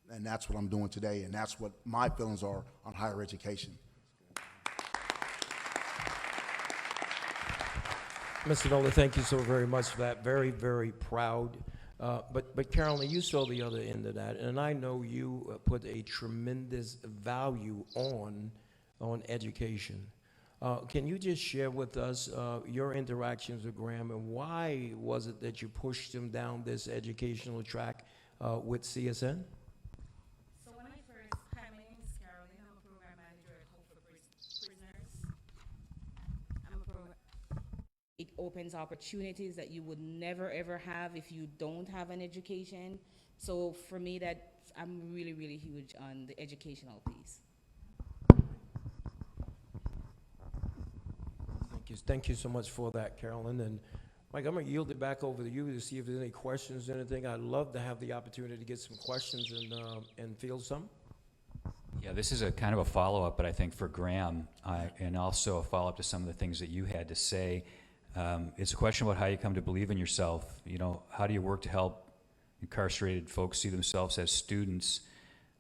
And that's what I'm doing today, and that's what my feelings are on higher education. Mr. Nola, thank you so very much for that. Very, very proud. But Carolyn, you saw the other end of that, and I know you put a tremendous value on education. Can you just share with us your interactions with Graham, and why was it that you pushed him down this educational track with CSN? So when I first, hi, my name is Carolyn. I'm a program manager at Hope for Prisoners. It opens opportunities that you would never ever have if you don't have an education. So for me, I'm really, really huge on the educational piece. Thank you so much for that, Carolyn. And Mike, I'm going to yield it back over to you to see if there's any questions or anything. I'd love to have the opportunity to get some questions and field some. Yeah, this is a kind of a follow-up, but I think for Graham, and also a follow-up to some of the things that you had to say. It's a question about how you come to believe in yourself. You know, how do you work to help incarcerated folks see themselves as students?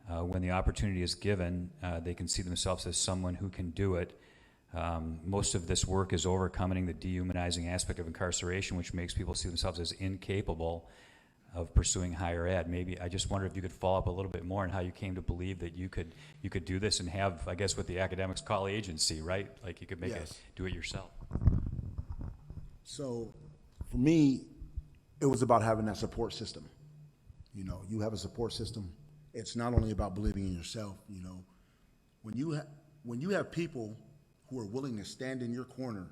When the opportunity is given, they can see themselves as someone who can do it. Most of this work is overcoming the dehumanizing aspect of incarceration, which makes people see themselves as incapable. of pursuing higher ed. Maybe I just wonder if you could follow up a little bit more on how you came to believe that you could do this and have, I guess, what the academics call agency, right? Like you could make Yes. do it yourself. So for me, it was about having that support system. You know, you have a support system. It's not only about believing in yourself, you know. When you have people who are willing to stand in your corner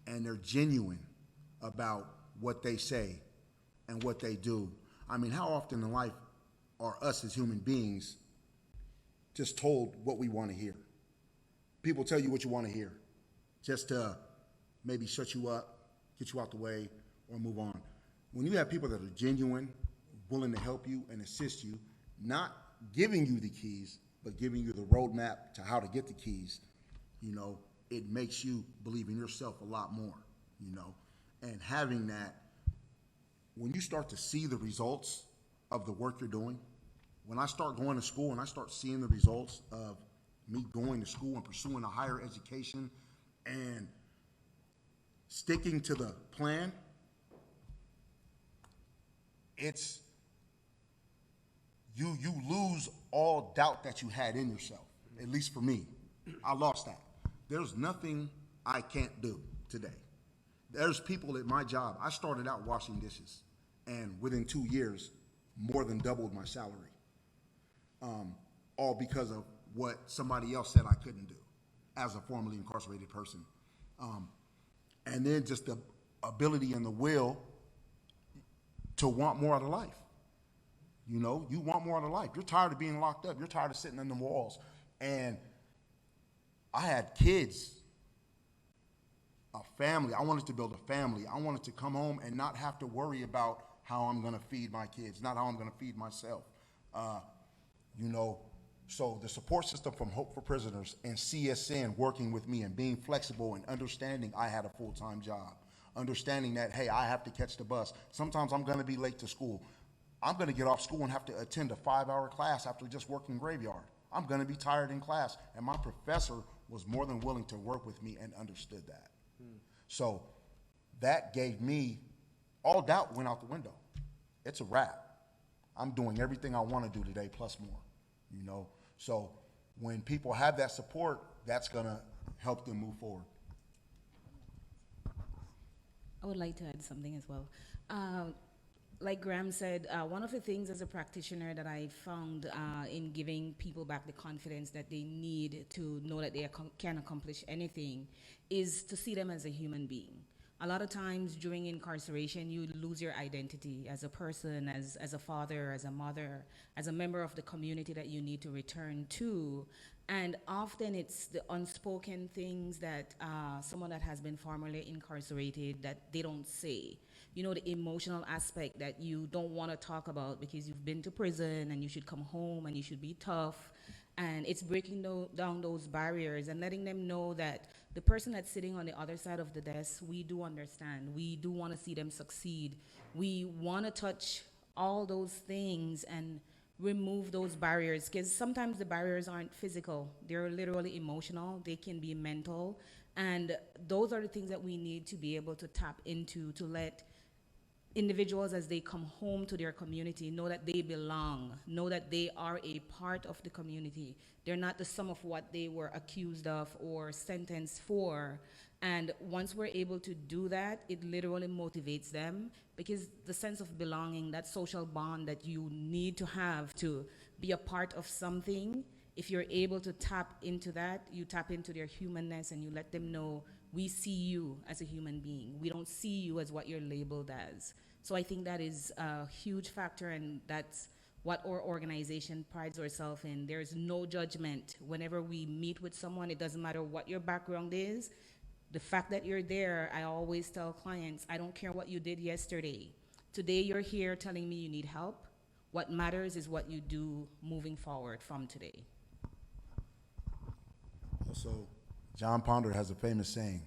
and they're genuine about what they say and what they do. I mean, how often in life are us as human beings just told what we want to hear? People tell you what you want to hear just to maybe shut you up, get you out the way, or move on. When you have people that are genuine, willing to help you and assist you, not giving you the keys, but giving you the roadmap to how to get the keys, you know, it makes you believe in yourself a lot more, you know. And having that, when you start to see the results of the work you're doing, when I start going to school and I start seeing the results of me going to school and pursuing a higher education and sticking to the plan, it's, you lose all doubt that you had in yourself, at least for me. I lost that. There's nothing I can't do today. There's people at my job. I started out washing dishes, and within 2 years, more than doubled my salary, all because of what somebody else said I couldn't do as a formerly incarcerated person. And then just the ability and the will to want more out of life. You know, you want more out of life. You're tired of being locked up. You're tired of sitting in the walls. And I had kids, a family. I wanted to build a family. I wanted to come home and not have to worry about how I'm going to feed my kids, not how I'm going to feed myself. You know, so the support system from Hope for Prisoners and CSN working with me and being flexible and understanding I had a full-time job, understanding that, hey, I have to catch the bus. Sometimes I'm going to be late to school. I'm going to get off school and have to attend a 5-hour class after just working graveyard. I'm going to be tired in class. And my professor was more than willing to work with me and understood that. So that gave me, all doubt went out the window. It's a wrap. I'm doing everything I want to do today plus more, you know. So when people have that support, that's going to help them move forward. I would like to add something as well. Like Graham said, one of the things as a practitioner that I found in giving people back the confidence that they need to know that they can accomplish anything is to see them as a human being. A lot of times during incarceration, you lose your identity as a person, as a father, as a mother, as a member of the community that you need to return to. And often it's the unspoken things that someone that has been formerly incarcerated that they don't say. You know, the emotional aspect that you don't want to talk about because you've been to prison and you should come home and you should be tough. And it's breaking down those barriers and letting them know that the person that's sitting on the other side of the desk, we do understand. We do want to see them succeed. We want to touch all those things and remove those barriers, because sometimes the barriers aren't physical. They're literally emotional. They can be mental. And those are the things that we need to be able to tap into to let individuals, as they come home to their community, know that they belong, know that they are a part of the community. They're not the sum of what they were accused of or sentenced for. And once we're able to do that, it literally motivates them, because the sense of belonging, that social bond that you need to have to be a part of something, if you're able to tap into that, you tap into their humanness and you let them know, we see you as a human being. We don't see you as what you're labeled as. So I think that is a huge factor, and that's what our organization prides ourselves in. There's no judgment. Whenever we meet with someone, it doesn't matter what your background is. The fact that you're there, I always tell clients, I don't care what you did yesterday. Today you're here telling me you need help. What matters is what you do moving forward from today. Also, John Ponder has a famous saying,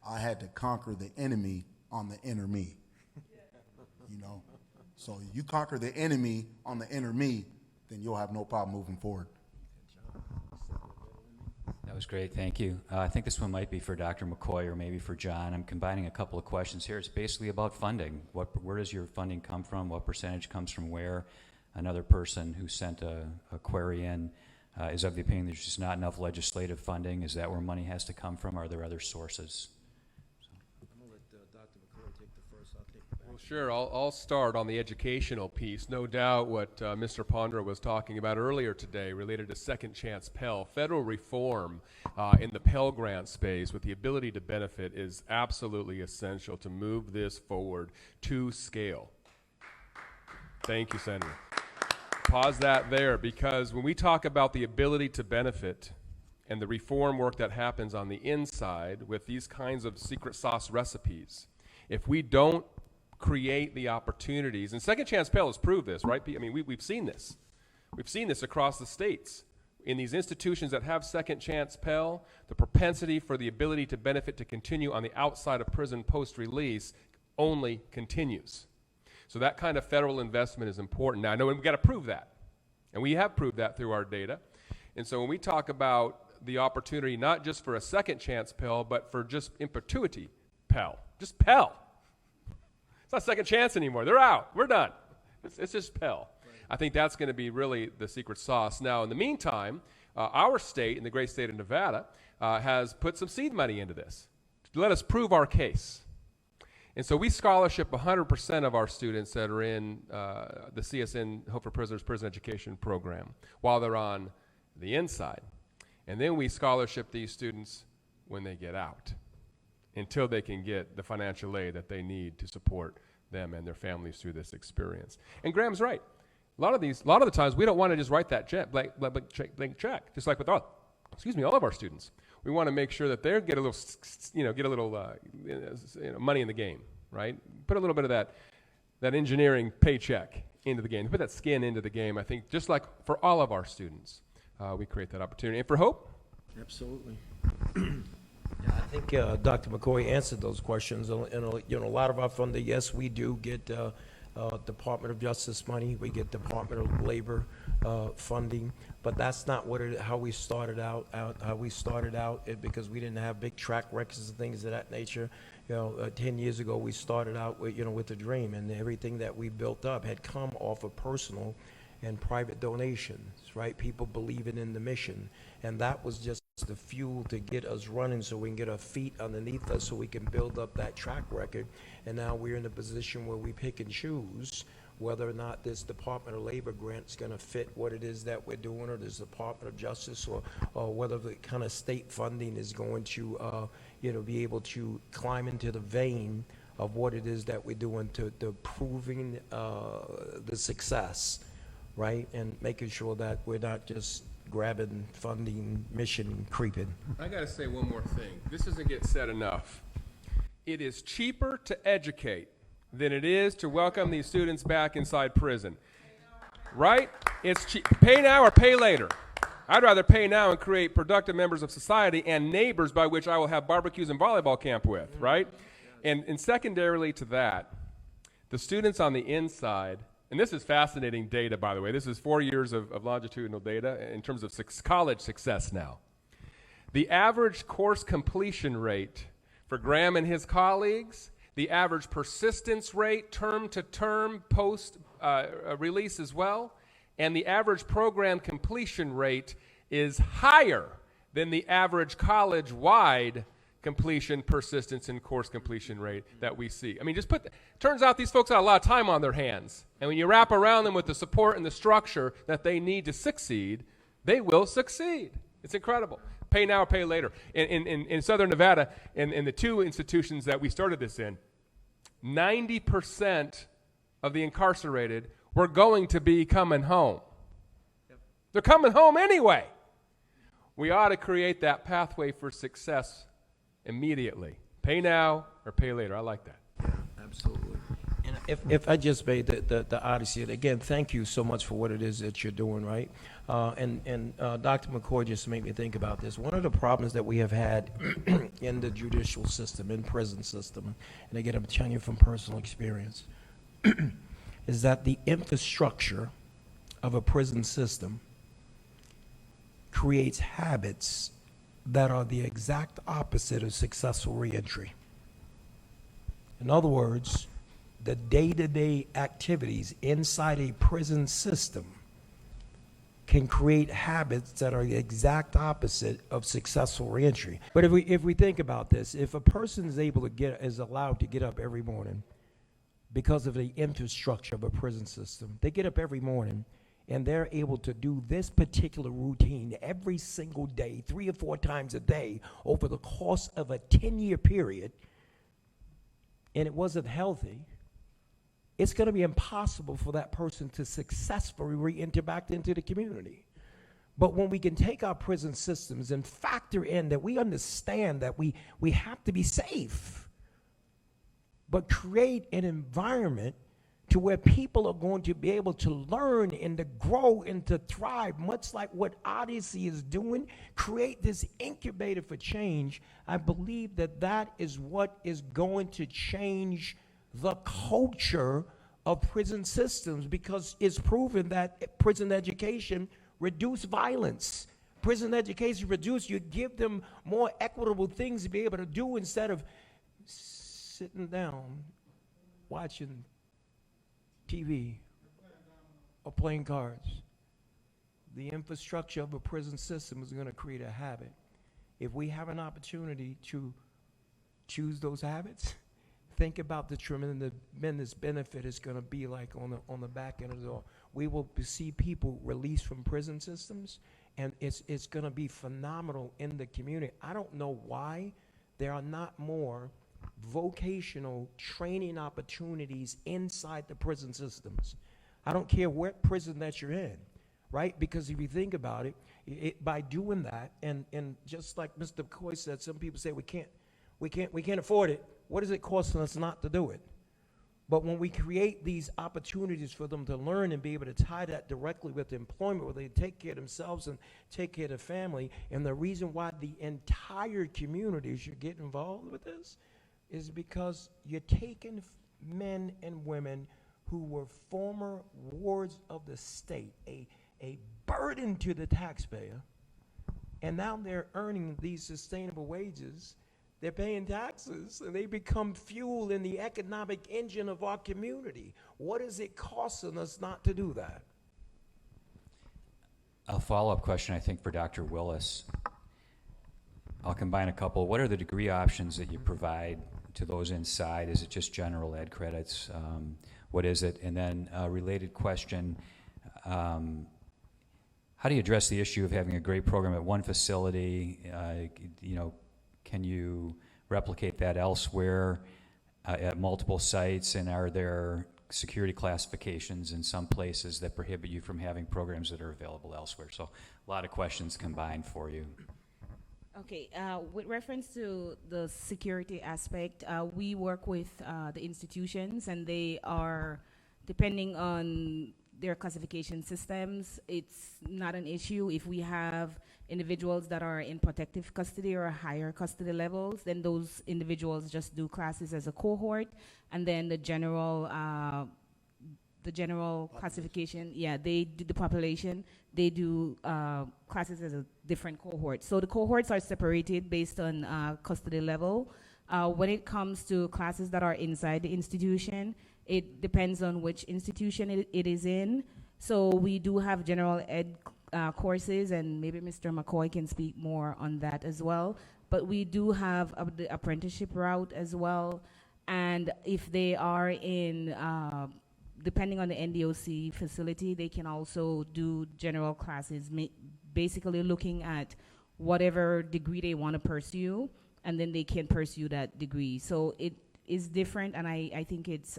I had to conquer the enemy on the inner me. You know, so you conquer the enemy on the inner me, then you'll have no problem moving forward. That was great, thank you. I think this one might be for Dr. McCoy or maybe for John. I'm combining a couple of questions here. It's basically about funding. Where does your funding come from? What percentage comes from where? Another person who sent a query in is of the opinion there's just not enough legislative funding. Is that where money has to come from? Are there other sources? I'm going to let Dr. McCoy take the first. I'll take the back. Well, sure. I'll start on the educational piece. No doubt what Mr. Pondra was talking about earlier today related to Second Chance Pell. Federal reform in the Pell Grant space with the ability to benefit is absolutely essential to move this forward to scale. Thank you, Senator. Pause that there, because when we talk about the ability to benefit and the reform work that happens on the inside with these kinds of secret sauce recipes, if we don't create the opportunities, and Second Chance Pell has proved this, right? I mean, we've seen this. We've seen this across the states. In these institutions that have Second Chance Pell, the propensity for the ability to benefit to continue on the outside of prison post-release only continues. So that kind of federal investment is important. Now, I know we've got to prove that, and we have proved that through our data. And so when we talk about the opportunity, not just for a Second Chance Pell, but for just in perpetuity Pell, just Pell. It's not Second Chance anymore. They're out. We're done. It's just Pell. Right. I think that's going to be really the secret sauce. Now, in the meantime, our state, in the great state of Nevada, has put some seed money into this to let us prove our case. And so we scholarship 100% of our students that are in the CSN Hope for Prisoners Prison Education Program while they're on the inside. And then we scholarship these students when they get out until they can get the financial aid that they need to support them and their families through this experience. And Graham's right. A lot of the times we don't want to just write that check, blank check, just like with all of our students. We want to make sure that they get a little, money in the game, right? Put a little bit of that engineering paycheck into the game. Put that skin into the game. I think just like for all of our students, we create that opportunity. And for Hope? Absolutely. Yeah, I think Dr. McCoy answered those questions. And a lot of our funding, yes, we do get Department of Justice money. We get Department of Labor funding, but that's not how we started out. Because we didn't have big track records and things of that nature. 10 years ago we started out with a dream, and everything that we built up had come off of personal and private donations, right? People believing in the mission, and that was just the fuel to get us running so we can get our feet underneath us so we can build up that track record. And now we're in a position where we pick and choose whether or not this Department of Labor grant is going to fit what it is that we're doing, or this Department of Justice, or whether the kind of state funding is going to be able to climb into the vein of what it is that we're doing to proving the success, right? And making sure that we're not just grabbing funding, mission creeping. I got to say one more thing. This doesn't get said enough. It is cheaper to educate than it is to welcome these students back inside prison. Right? It's cheap. Pay now or pay later. I'd rather pay now and create productive members of society and neighbors by which I will have barbecues and volleyball camp with, right? And secondarily to that, the students on the inside, and this is fascinating data, by the way. This is 4 years of longitudinal data in terms of college success now. The average course completion rate for Graham and his colleagues, the average persistence rate term to term post release as well, and the average program completion rate is higher than the average college-wide completion, persistence, and course completion rate that we see. I mean, turns out these folks have a lot of time on their hands. And when you wrap around them with the support and the structure that they need to succeed, they will succeed. It's incredible. Pay now or pay later. In Southern Nevada, in the two institutions that we started this in, 90% of the incarcerated were going to be coming home. Yep. They're coming home anyway. We ought to create that pathway for success immediately. Pay now or pay later. I like that. Yeah, absolutely. And if I just made the Odyssey, and again, thank you so much for what it is that you're doing, right? And Dr. McCoy just made me think about this. One of the problems that we have had in the judicial system, in prison system, and again, I'm telling you from personal experience, is that the infrastructure of a prison system creates habits that are the exact opposite of successful reentry. In other words, the day-to-day activities inside a prison system can create habits that are the exact opposite of successful reentry. But if we think about this, if a person is allowed to get up every morning because of the infrastructure of a prison system, they get up every morning and they're able to do this particular routine every single day, 3 or 4 times a day, over the course of a 10-year period, and it wasn't healthy, it's going to be impossible for that person to successfully re-enter back into the community. But when we can take our prison systems and factor in that we understand that we have to be safe, but create an environment to where people are going to be able to learn and to grow and to thrive, much like what Odyssey is doing, create this incubator for change, I believe that that is what is going to change the culture of prison systems, because it's proven that prison education reduces violence. Prison education you give them more equitable things to be able to do instead of sitting down watching TV or playing cards. The infrastructure of a prison system is going to create a habit. If we have an opportunity to choose those habits, think about the tremendous benefit it's going to be like on the back end of the door. We will see people released from prison systems, and it's going to be phenomenal in the community. I don't know why there are not more vocational training opportunities inside the prison systems. I don't care what prison that you're in, right? Because if you think about it, by doing that, and just like Mr. Mccoy said, some people say we can't afford it. What is it costing us not to do it? But when we create these opportunities for them to learn and be able to tie that directly with employment, where they take care of themselves and take care of the family, and the reason why the entire community should get involved with this is because you're taking men and women who were former wards of the state, a burden to the taxpayer, and now they're earning these sustainable wages. They're paying taxes, and they become fuel in the economic engine of our community. What is it costing us not to do that? A follow-up question, I think, for Dr. Willis. I'll combine a couple. What are the degree options that you provide to those inside? Is it just general ed credits? What is it? And then a related question, how do you address the issue of having a great program at one facility? Can you replicate that elsewhere at multiple sites? And are there security classifications in some places that prohibit you from having programs that are available elsewhere? So a lot of questions combined for you. Okay, with reference to the security aspect, we work with the institutions, and they are, depending on their classification systems, it's not an issue. If we have individuals that are in protective custody or higher custody levels, then those individuals just do classes as a cohort, and then the general classification, they do the population, they do classes as a different cohort. So the cohorts are separated based on custody level. When it comes to classes that are inside the institution, it depends on which institution it is in. So we do have general ed courses, and maybe Mr. Mccoy can speak more on that as well. But we do have the apprenticeship route as well. And if they are in, depending on the NDOC facility, they can also do general classes, basically looking at whatever degree they want to pursue, and then they can pursue that degree. So it is different, and I think it's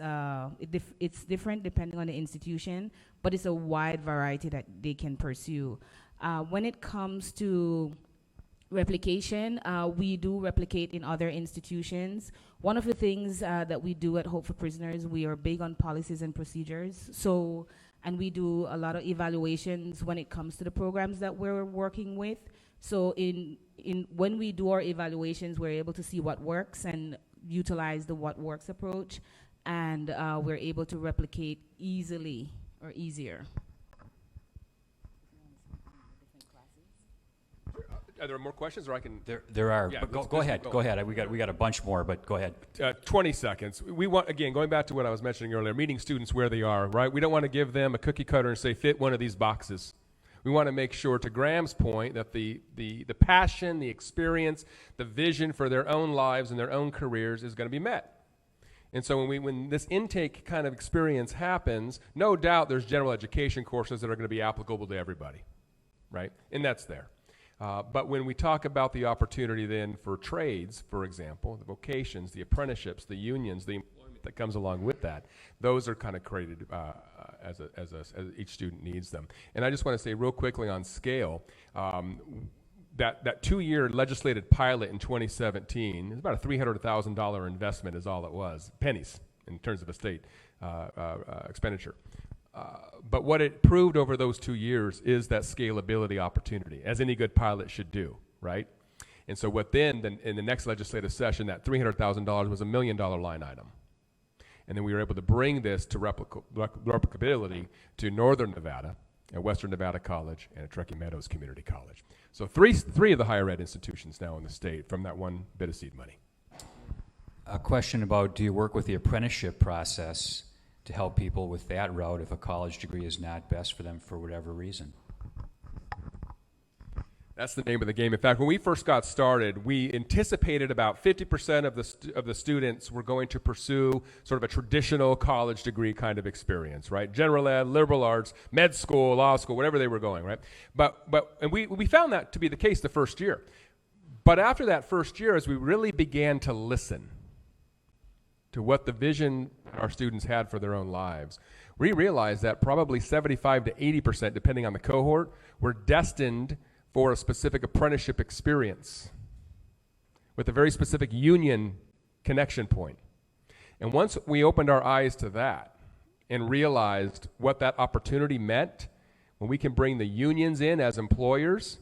different depending on the institution, but it's a wide variety that they can pursue. When it comes to replication, we do replicate in other institutions. One of the things that we do at Hope for Prisoners, we are big on policies and procedures. So, and we do a lot of evaluations when it comes to the programs that we're working with. So when we do our evaluations, we're able to see what works and utilize the what works approach, and we're able to replicate easily or easier. Are there more questions, or I can? There are. Yeah, But let's go ahead. go. Go ahead. We got a bunch more, but go ahead. 20 seconds. We want, again, going back to what I was mentioning earlier, meeting students where they are, right? We don't want to give them a cookie cutter and say, fit one of these boxes. We want to make sure, to Graham's point, that the passion, the experience, the vision for their own lives and their own careers is going to be met. And so when this intake kind of experience happens, no doubt there's general education courses that are going to be applicable to everybody, right? And that's there. But when we talk about the opportunity then for trades, for example, the vocations, the apprenticeships, the unions, the employment that comes along with that, those are kind of created as each student needs them. And I just want to say real quickly on scale, that 2-year legislated pilot in 2017 is about a $300,000 investment is all it was, pennies in terms of a state expenditure. But what it proved over those 2 years is that scalability opportunity, as any good pilot should do, right? And so what then in the next legislative session, that $300,000 was $1 million line item. And then we were able to bring this to replicability to Northern Nevada, at Western Nevada College, and at Truckee Meadows Community College. So three of the higher ed institutions now in the state from that one bit of seed money. A question about, do you work with the apprenticeship process to help people with that route if a college degree is not best for them for whatever reason? That's the name of the game. In fact, when we first got started, we anticipated about 50% of the students were going to pursue sort of a traditional college degree kind of experience, right? General ed, liberal arts, med school, law school, whatever they were going, right? And we found that to be the case the first year. But after that first year, as we really began to listen to what the vision our students had for their own lives, we realized that probably 75 to 80%, depending on the cohort, were destined for a specific apprenticeship experience with a very specific union connection point. And once we opened our eyes to that and realized what that opportunity meant, when we can bring the unions in as employers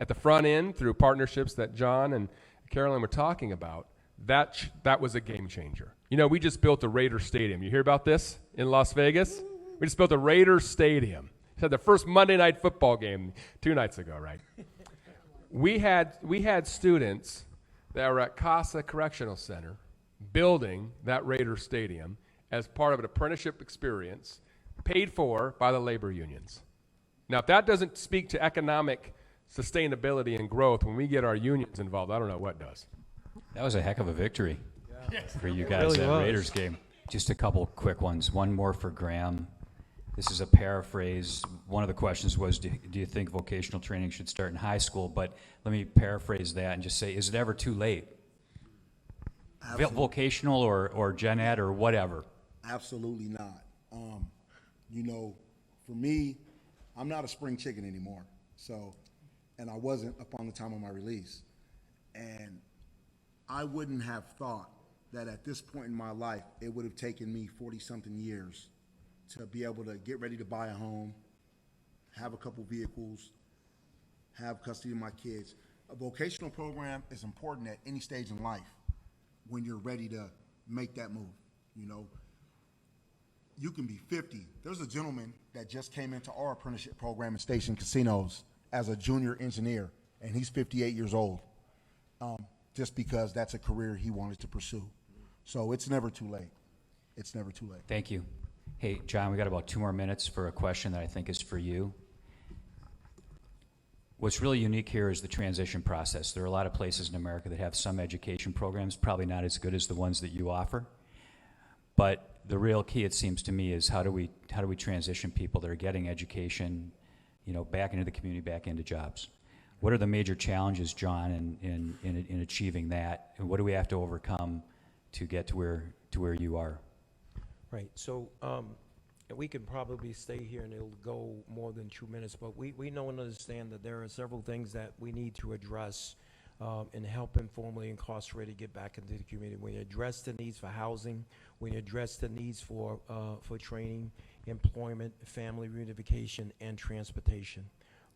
at the front end through partnerships that John and Carolyn were talking about, that was a game changer. You know, we just built a Raiders Stadium. You hear about this in Las Vegas? We just built a Raiders Stadium. Had the first Monday night football game 2 nights ago, right? We had students that were at Casa Correctional Center building that Raiders Stadium as part of an apprenticeship experience paid for by the labor unions. Now, if that doesn't speak to economic sustainability and growth when we get our unions involved, I don't know what does. That was a heck of a victory for you guys, that Raiders game. Just a couple quick ones. One more for Graham. This is a paraphrase. One of the questions was, do you think vocational training should start in high school? But let me paraphrase that and just say, is it ever too late? Vocational or gen ed or whatever? Absolutely not. You know, for me, I'm not a spring chicken anymore. So, and I wasn't upon the time of my release. And I wouldn't have thought that at this point in my life, it would have taken me 40-something years to be able to get ready to buy a home, have a couple vehicles, have custody of my kids. A vocational program is important at any stage in life when you're ready to make that move. You know, you can be 50. There's a gentleman that just came into our apprenticeship program at Station Casinos as a junior engineer, and he's 58 years old, just because that's a career he wanted to pursue. So it's never too late. It's never too late. Thank you. Hey, John, we got about 2 more minutes for a question that I think is for you. What's really unique here is the transition process. There are a lot of places in America that have some education programs, probably not as good as the ones that you offer. But the real key, it seems to me, is how do we transition people that are getting education, you know, back into the community, back into jobs? What are the major challenges, John, in achieving that? And what do we have to overcome to get to where you are? Right, so we can probably stay here and it'll go more than 2 minutes, but we know and understand that there are several things that we need to address in helping formerly incarcerated get back into the community. We address the needs for housing, we address the needs for training, employment, family reunification, and transportation.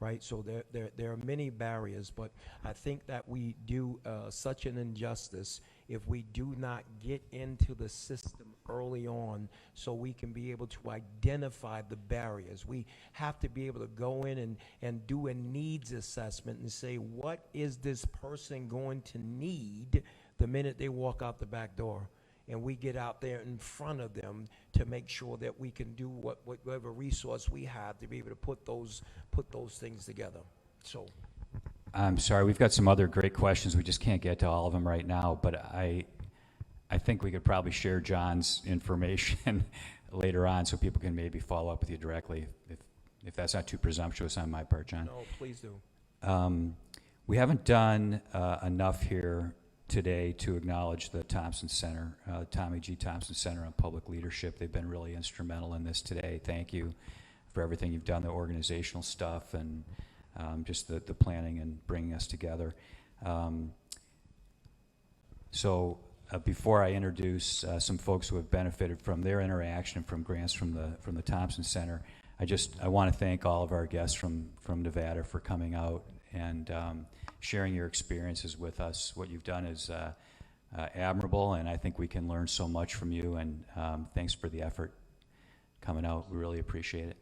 right? So there are many barriers, but I think that we do such an injustice if we do not get into the system early on so we can be able to identify the barriers. We have to be able to go in and do a needs assessment and say, what is this person going to need the minute they walk out the back door? And we get out there in front of them to make sure that we can do whatever resource we have to be able to put those things together. So, I'm sorry, we've got some other great questions. We just can't get to all of them right now, but I think we could probably share John's information later on so people can maybe follow up with you directly if that's not too presumptuous on my part, John. no, please do. We haven't done enough here today to acknowledge the Thompson Center, Tommy G. Thompson Center on Public Leadership. They've been really instrumental in this today. Thank you for everything you've done, the organizational stuff, and just the planning and bringing us together. Before I introduce some folks who have benefited from their interaction from grants from the Thompson Center, I want to thank all of our guests from Nevada for coming out and sharing your experiences with us. What you've done is admirable, and I think we can learn so much from you, and thanks for the effort coming out. We really appreciate it.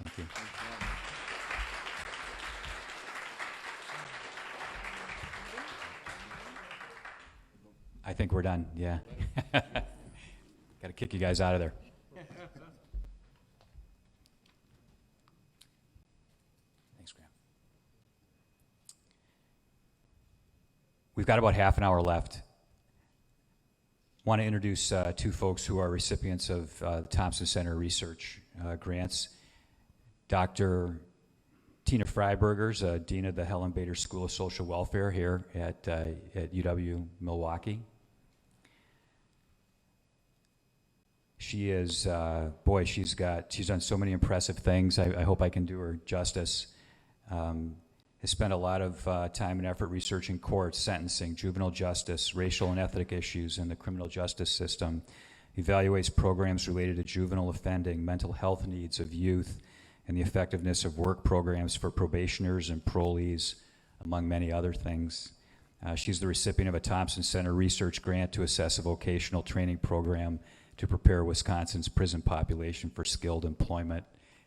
Thank you. I think we're done, yeah. Got to kick you guys out of there. Thanks, Graham. We've got about half an hour left. Want to introduce two folks who are recipients of the Thompson Center Research grants. Dr. Tina Freiberger's Dean of the Helen Bader School of Social Welfare here at UW She is, she's done so many impressive things. I hope I can do her justice. Has spent a lot of time and effort researching courts, sentencing, juvenile justice, racial and ethnic issues in the criminal justice system. Evaluates programs related to juvenile offending, mental health needs of youth, and the effectiveness of work programs for probationers and parolees, among many other things. She's the recipient of a Thompson Center Research grant to assess a vocational training program to prepare Wisconsin's prison population for skilled employment,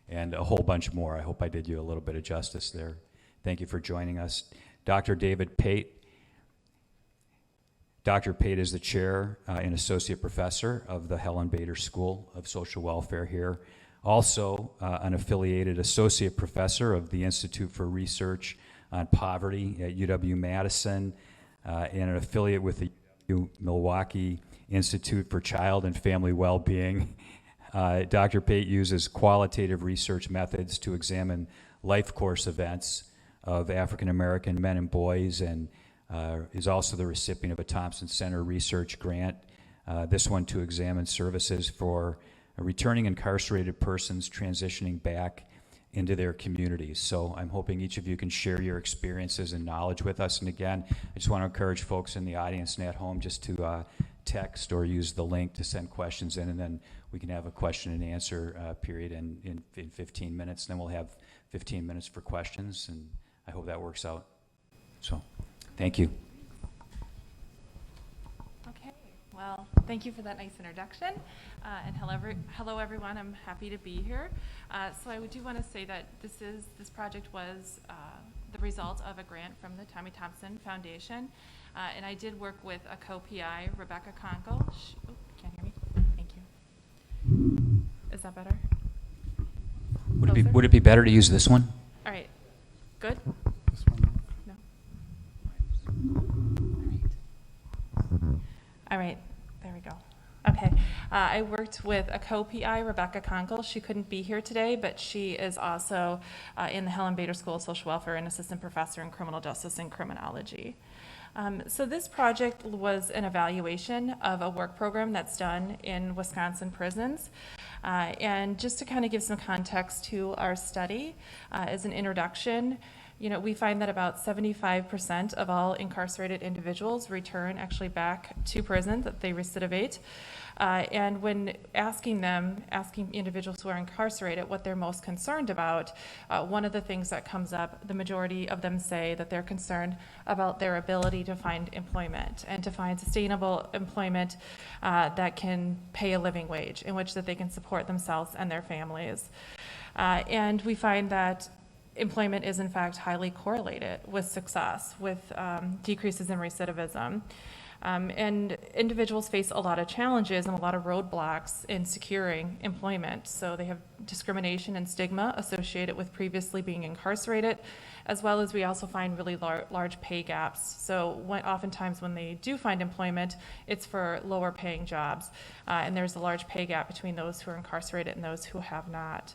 and a whole bunch more. I hope I did you a little bit of justice there. Thank you for joining us. Dr. David Pate. Dr. Pate is the chair and associate professor of the Helen Bader School of Social Welfare here. Also an affiliated associate professor of the Institute for Research on Poverty at UW-Madison, and an affiliate with the UW-Milwaukee Institute for Child and Family Well-Being. Dr. Pate uses qualitative research methods to examine life course events of African American men and boys, and is also the recipient of a Thompson Center Research grant, this one to examine services for returning incarcerated persons transitioning back into their communities. So I'm hoping each of you can share your experiences and knowledge with us. And again, I just want to encourage folks in the audience and at home just to text or use the link to send questions in, and then we can have a question and answer period in 15 minutes. And then we'll have 15 minutes for questions, and I hope that works out. So, thank you. Okay, well, thank you for that nice introduction. And hello everyone, I'm happy to be here. So I do want to say that this project was the result of a grant from the Tommy Thompson Foundation. And I did work with a co-PI, Rebecca Conkle. Can't hear me? Thank you. Is that better? Would it be better to use this one? All right, good? This one? No? All right, there we go. Okay, I worked with a co-PI, Rebecca Conkle. She couldn't be here today, but she is also in the Helen Bader School of Social Welfare and assistant professor in criminal justice and criminology. So this project was an evaluation of a work program that's done in Wisconsin prisons. And just to kind of give some context to our study, as an introduction, We find that about 75% of all incarcerated individuals return actually back to prison, that they recidivate. And when asking individuals who are incarcerated what they're most concerned about, one of the things that comes up, the majority of them say that they're concerned about their ability to find employment and to find sustainable employment that can pay a living wage, in which that they can support themselves and their families. And we find that employment is in fact highly correlated with success, with decreases in recidivism. And individuals face a lot of challenges and a lot of roadblocks in securing employment. So they have discrimination and stigma associated with previously being incarcerated, as well as we also find really large pay gaps. So oftentimes when they do find employment, it's for lower paying jobs. And there's a large pay gap between those who are incarcerated and those who have not.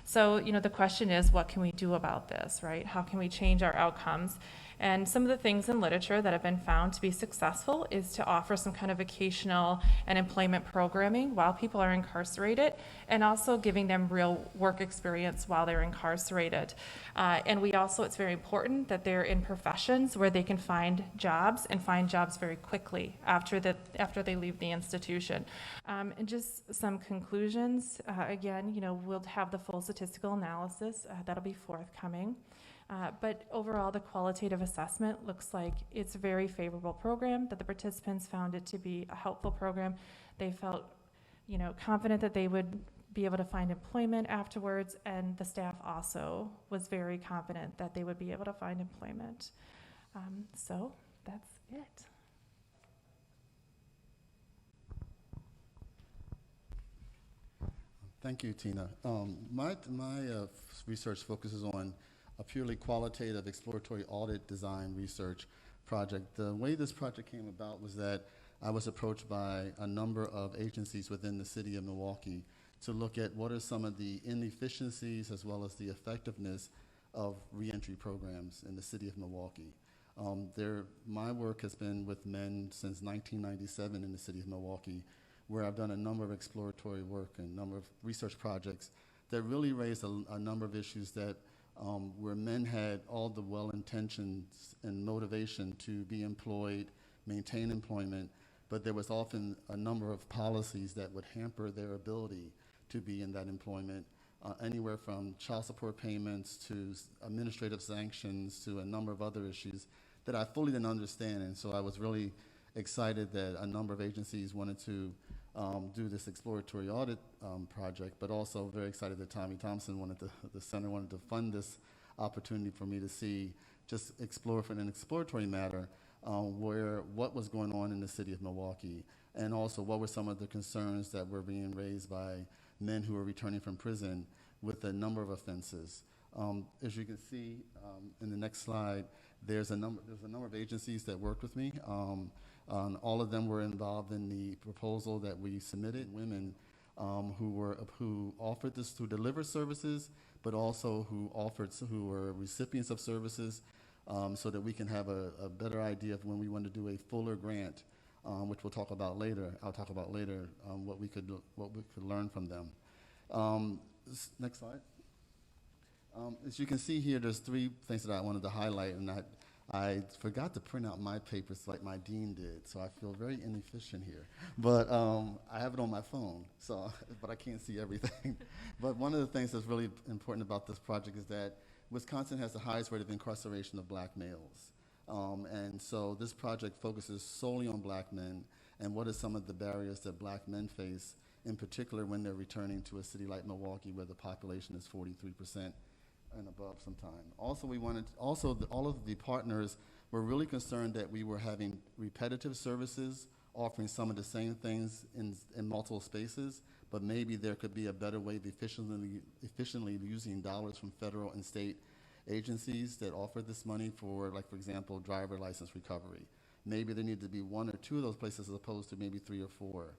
So, the question is, what can we do about this, right? How can we change our outcomes? And some of the things in literature that have been found to be successful is to offer some kind of vocational and employment programming while people are incarcerated, and also giving them real work experience while they're incarcerated. And it's very important that they're in professions where they can find jobs and find jobs very quickly after they leave the institution. And just some conclusions. Again, we'll have the full statistical analysis that'll be forthcoming. But overall, the qualitative assessment looks like it's a very favorable program, that the participants found it to be a helpful program. They felt, confident that they would be able to find employment afterwards, and the staff also was very confident that they would be able to find employment. So that's it. Thank you, Tina. My research focuses on a purely qualitative exploratory audit design research project. The way this project came about was that I was approached by a number of agencies within the city of Milwaukee to look at what are some of the inefficiencies as well as the effectiveness of reentry programs in the city of Milwaukee. My work has been with men since 1997 in the city of Milwaukee, where I've done a number of exploratory work and a number of research projects that really raised a number of issues that where men had all the well-intentions and motivation to be employed, maintain employment, but there was often a number of policies that would hamper their ability to be in that employment, anywhere from child support payments to administrative sanctions to a number of other issues that I fully didn't understand. And so I was really excited that a number of agencies wanted to do this exploratory audit project, but also very excited that Thompson the center wanted to fund this opportunity for me to just explore for an exploratory matter what was going on in the city of Milwaukee, and also what were some of the concerns that were being raised by men who were returning from prison with a number of offenses. As you can see in the next slide, there's a number of agencies that worked with me. All of them were involved in the proposal that we submitted. Women who offered this to deliver services, but also who were recipients of services, so that we can have a better idea of when we want to do a fuller grant, which we'll talk about later. I'll talk about later what we could learn from them. Next slide. As you can see here, there's three things that I wanted to highlight, and I forgot to print out my papers like my dean did, so I feel very inefficient here. But I have it on my phone, but I can't see everything. But one of the things that's really important about this project is that Wisconsin has the highest rate of incarceration of black males. And so this project focuses solely on black men and what are some of the barriers that black men face, in particular when they're returning to a city like Milwaukee where the population is 43% and above sometime. Also, all of the partners were really concerned that we were having repetitive services, offering some of the same things in multiple spaces, but maybe there could be a better way of efficiently using dollars from federal and state agencies that offer this money for, like, for example, driver license recovery. Maybe there needed to be one or two of those places as opposed to maybe three or four,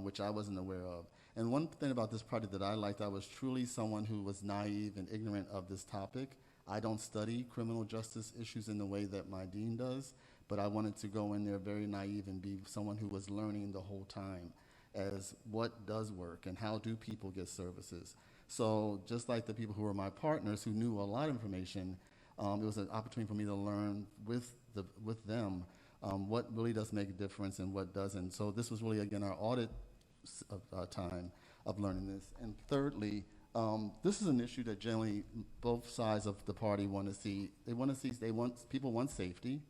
which I wasn't aware of. And one thing about this project that I liked, I was truly someone who was naive and ignorant of this topic. I don't study criminal justice issues in the way that my dean does, but I wanted to go in there very naive and be someone who was learning the whole time as what does work and how do people get services. So just like the people who were my partners who knew a lot of information, It was an opportunity for me to learn with them what really does make a difference and what doesn't. So this was really, again, our audit time of learning this. And thirdly, this is an issue that generally both sides of the party want to see. People want safety,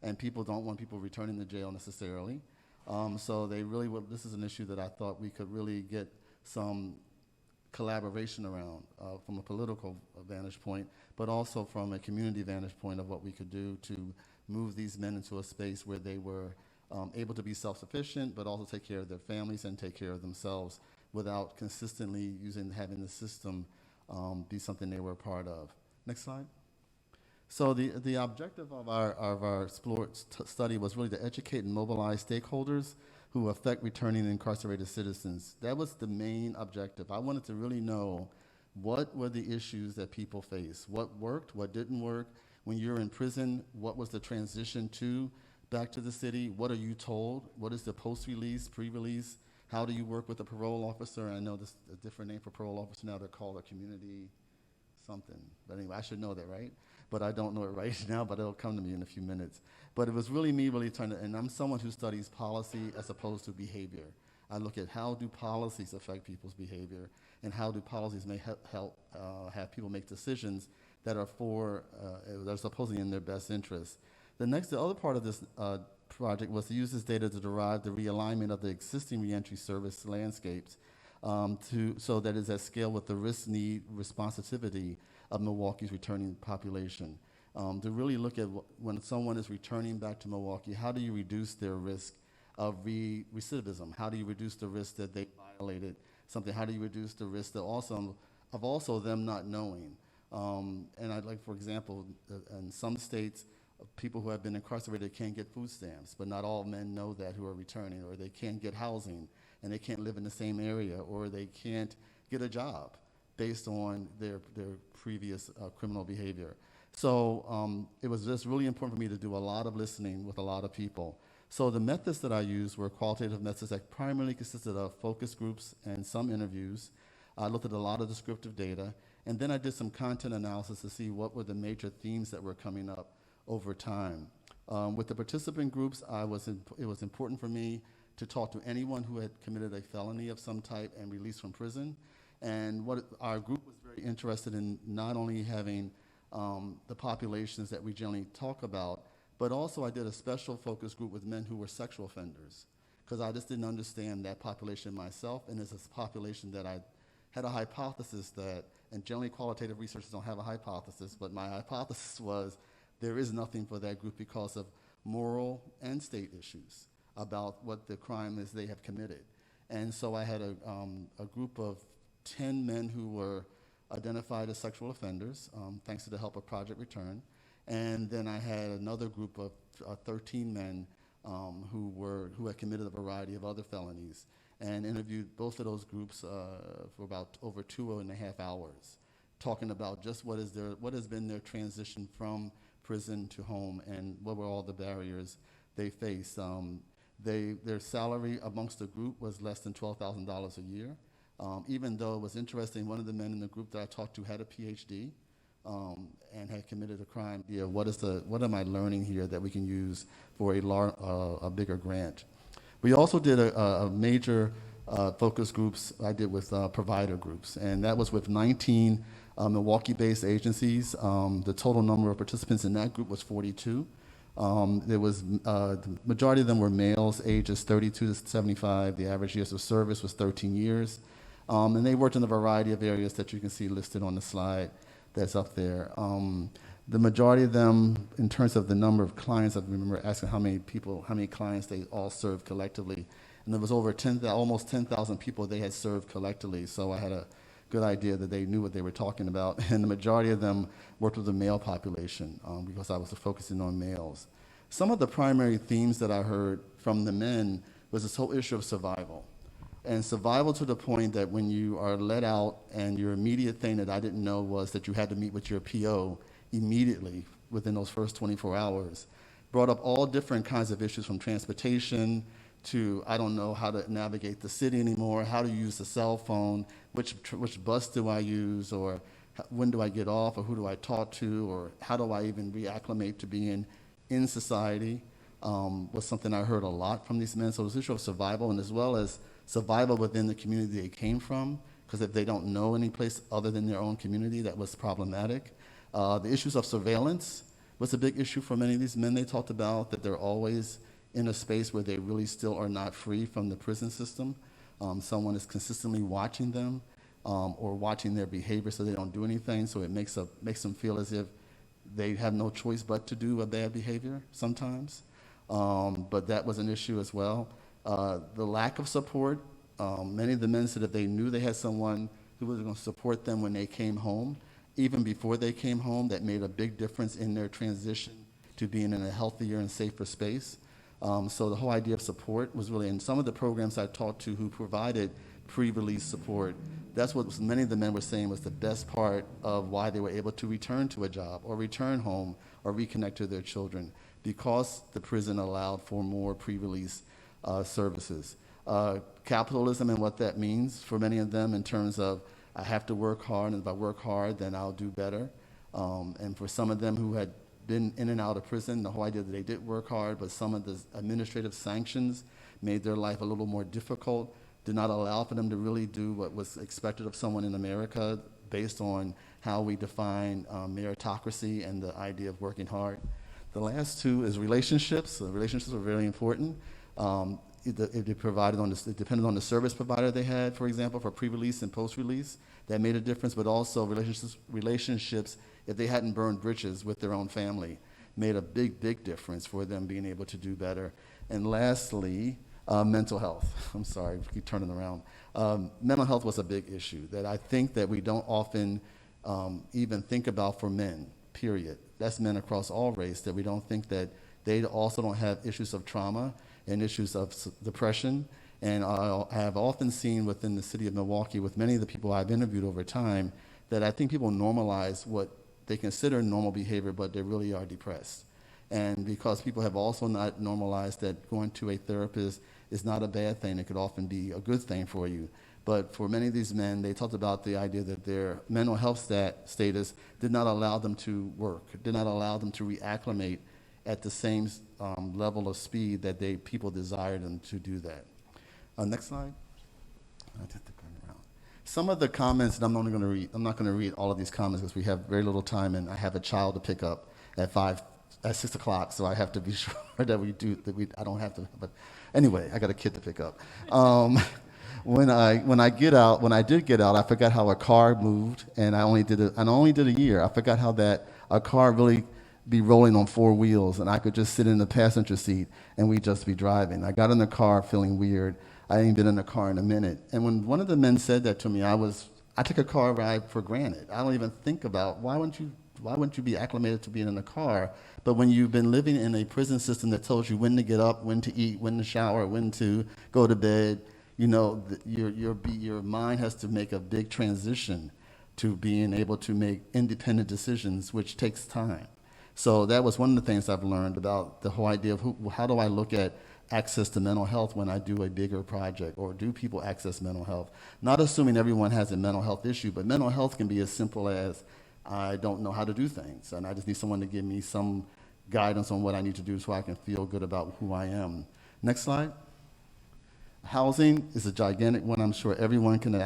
and people don't want people returning to jail necessarily. So this is an issue that I thought we could really get some collaboration around from a political vantage point, but also from a community vantage point of what we could do to move these men into a space where they were able to be self-sufficient, but also take care of their families and take care of themselves without consistently having the system be something they were a part of. Next slide. So the objective of our study was really to educate and mobilize stakeholders who affect returning incarcerated citizens. That was the main objective. I wanted to really know what were the issues that people face, what worked, what didn't work. When you're in prison, what was the transition back to the city? What are you told? What is the post-release, pre-release? How do you work with a parole officer? I know there's a different name for parole officer now. They're called a community something. But anyway, I should know that, right? But I don't know it right now, but it'll come to me in a few minutes. But it was really me trying to, and I'm someone who studies policy as opposed to behavior. I look at how do policies affect people's behavior, and how do policies may help have people make decisions that are that are supposedly in their best interest. The other part of this project was to use this data to derive the realignment of the existing reentry service landscapes so that it's at scale with the risk, need, responsivity of Milwaukee's returning population. To really look at when someone is returning back to Milwaukee, how do you reduce their risk of recidivism? How do you reduce the risk that they violated something? How do you reduce the risk that also them not knowing? And I'd like, for example, in some states, people who have been incarcerated can't get food stamps, but not all men know that who are returning, or they can't get housing, and they can't live in the same area, or they can't get a job based on their previous criminal behavior. So it was just really important for me to do a lot of listening with a lot of people. So the methods that I used were qualitative methods that primarily consisted of focus groups and some interviews. I looked at a lot of descriptive data, and then I did some content analysis to see what were the major themes that were coming up over time. With the participant groups, it was important for me to talk to anyone who had committed a felony of some type and released from prison. And our group was very interested in not only having the populations that we generally talk about, but also I did a special focus group with men who were sexual offenders, because I just didn't understand that population myself, and it's a population that I had a hypothesis that, and generally qualitative researchers don't have a hypothesis, but my hypothesis was there is nothing for that group because of moral and state issues about what the crime is they have committed. And so I had a group of 10 men who were identified as sexual offenders, thanks to the help of Project Return. And then I had another group of 13 men who had committed a variety of other felonies, and interviewed both of those groups for about over 2.5 hours, talking about just what has been their transition from prison to home and what were all the barriers they faced. Their salary amongst the group was less than $12,000 a year. Even though it was interesting, one of the men in the group that I talked to had a PhD and had committed a crime. Yeah, what am I learning here that we can use for a bigger grant? We also did a major focus groups I did with provider groups, and that was with 19 Milwaukee-based agencies. The total number of participants in that group was 42. The majority of them were males, ages 32 to 75. The average years of service was 13 years. And they worked in a variety of areas that you can see listed on the slide that's up there. The majority of them, in terms of the number of clients, I remember asking how many clients they all served collectively. And there was over almost 10,000 people they had served collectively. So I had a good idea that they knew what they were talking about. And the majority of them worked with the male population because I was focusing on males. Some of the primary themes that I heard from the men was this whole issue of survival. And survival to the point that when you are let out, and your immediate thing that I didn't know was that you had to meet with your PO immediately within those first 24 hours, brought up all different kinds of issues, from transportation to, I don't know how to navigate the city anymore, how to use the cell phone, which bus do I use, or when do I get off, or who do I talk to, or how do I even reacclimate to being in society, was something I heard a lot from these men. So this issue of survival, and as well as survival within the community they came from, because if they don't know any place other than their own community, that was problematic. The issues of surveillance was a big issue for many of these men. They talked about that they're always in a space where they really still are not free from the prison system. Someone is consistently watching them, or watching their behavior so they don't do anything, so it makes them feel as if they have no choice but to do a bad behavior sometimes. But that was an issue as well. The lack of support. Many of the men said if they knew they had someone who was going to support them when they came home, even before they came home, that made a big difference in their transition to being in a healthier and safer space. So the whole idea of support was really, in some of the programs I talked to who provided pre-release support, that's what many of the men were saying was the best part of why they were able to return to a job or return home or reconnect to their children, because the prison allowed for more pre-release services. Capitalism and what that means for many of them in terms of, I have to work hard, and if I work hard, then I'll do better. And for some of them who had been in and out of prison, the whole idea that they did work hard, but some of the administrative sanctions made their life a little more difficult, did not allow for them to really do what was expected of someone in America based on how we define meritocracy and the idea of working hard. The last two is relationships. Relationships are very important. It depended on the service provider they had, for example, for pre-release and post-release. That made a difference, but also relationships, if they hadn't burned bridges with their own family, made a big, big difference for them being able to do better. And lastly, mental health. I'm sorry, we keep turning around. Mental health was a big issue that I think that we don't often even think about for men, period. That's men across all race, that we don't think that they also don't have issues of trauma and issues of depression. And I have often seen within the city of Milwaukee, with many of the people I've interviewed over time, that I think people normalize what they consider normal behavior, but they really are depressed. And because people have also not normalized that going to a therapist is not a bad thing, it could often be a good thing for you. But for many of these men, they talked about the idea that their mental health status did not allow them to work, did not allow them to reacclimate at the same level of speed that people desired them to do that. Next slide. Some of the comments, and I'm not going to read all of these comments because we have very little time, and I have a child to pick up at 6 o'clock, so I have to be sure that I don't have to. But anyway, I got a kid to pick up. When I did get out, I forgot how a car moved, and I only did a year. I forgot how a car really be rolling on 4 wheels, and I could just sit in the passenger seat and we'd just be driving. I got in the car feeling weird. I ain't been in the car in a minute. And when one of the men said that to me, I took a car ride for granted. I don't even think about why wouldn't you be acclimated to being in a car? But when you've been living in a prison system that tells you when to get up, when to eat, when to shower, when to go to bed, your mind has to make a big transition to being able to make independent decisions, which takes time. So that was one of the things I've learned about the whole idea of how do I look at access to mental health when I do a bigger project, or do people access mental health? Not assuming everyone has a mental health issue, but mental health can be as simple as, I don't know how to do things, and I just need someone to give me some guidance on what I need to do so I can feel good about who I am. Next slide. Housing is a gigantic one. I'm sure everyone can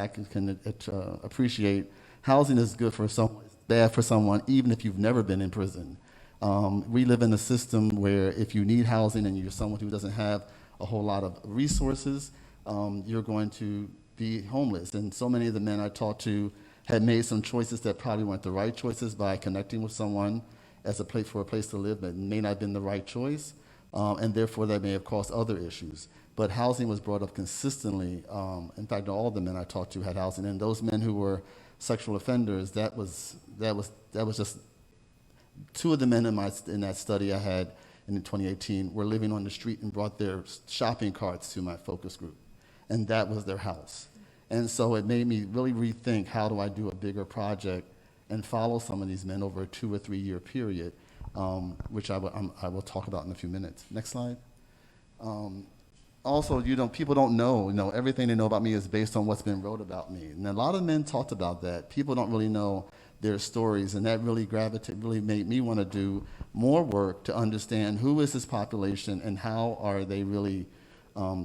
appreciate. Housing is good for someone, it's bad for someone, even if you've never been in prison. We live in a system where if you need housing and you're someone who doesn't have a whole lot of resources, you're going to be homeless. And so many of the men I talked to had made some choices that probably weren't the right choices by connecting with someone for a place to live that may not have been the right choice, and therefore that may have caused other issues. But housing was brought up consistently. In fact, all the men I talked to had housing, and those men who were sexual offenders, that was just. 2 of the men in that study I had in 2018 were living on the street and brought their shopping carts to my focus group, and that was their house. And so it made me really rethink, how do I do a bigger project and follow some of these men over a 2 or 3 year period, which I will talk about in a few minutes. Next slide. also, people don't know, everything they know about me is based on what's been wrote about me. And a lot of men talked about that. People don't really know their stories, and that really made me want to do more work to understand who is this population and how are they really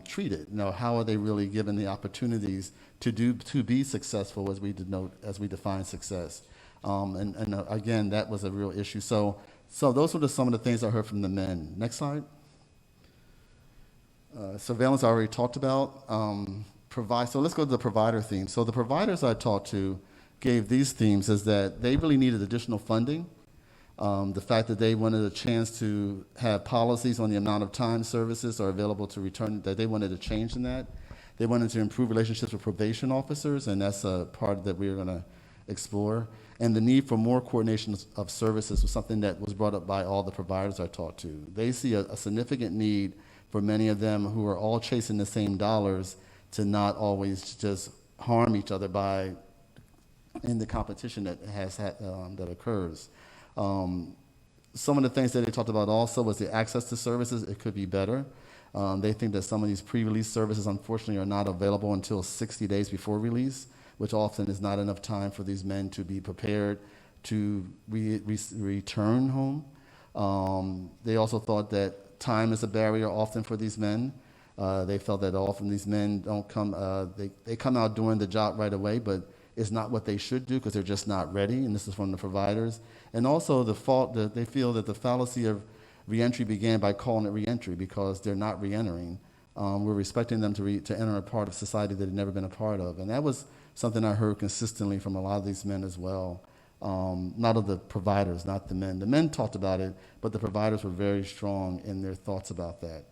treated. How are they really given the opportunities to be successful as we define success. Again, that was a real issue. So those were some of the things I heard from the men. Next slide. Surveillance I already talked about. So let's go to the provider theme. So the providers I talked to gave these themes is that they really needed additional funding. The fact that they wanted a chance to have policies on the amount of time services are available to return, that they wanted a change in that. They wanted to improve relationships with probation officers, and that's a part that we're going to explore. And the need for more coordination of services was something that was brought up by all the providers I talked to. They see a significant need for many of them who are all chasing the same dollars to not always just harm each other in the competition that that occurs. Some of the things that they talked about also was the access to services. It could be better. They think that some of these pre-release services, unfortunately, are not available until 60 days before release, which often is not enough time for these men to be prepared to return home. They also thought that time is a barrier often for these men. They felt that often these men don't come, they come out doing the job right away, but it's not what they should do because they're just not ready, and this is from the providers. And also they feel that the fallacy of reentry began by calling it reentry because they're not reentering. We're expecting them to enter a part of society that they've never been a part of. And that was something I heard consistently from a lot of these men as well. Not of the providers, not the men. The men talked about it, but the providers were very strong in their thoughts about that.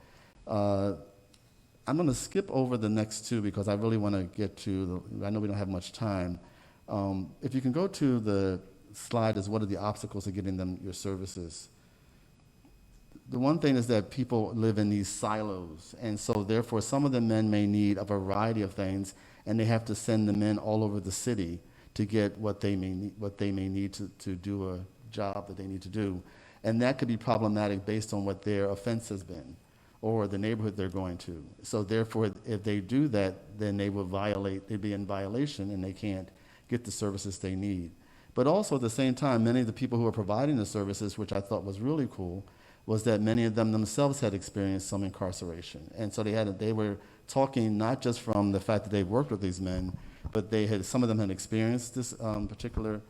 I'm going to skip over the next two because I really want to get to I know we don't have much time. If you can go to the slide is what are the obstacles to getting them your services. The one thing is that people live in these silos, and so therefore some of the men may need a variety of things, and they have to send the men all over the city to get what they may need to do a job that they need to do. And that could be problematic based on what their offense has been or the neighborhood they're going to. So therefore, if they do that, then they'd be in violation and they can't get the services they need. But also at the same time, many of the people who are providing the services, which I thought was really cool, was that many of them themselves had experienced some incarceration. And so they were talking not just from the fact that they worked with these men, but some of them had experienced this particular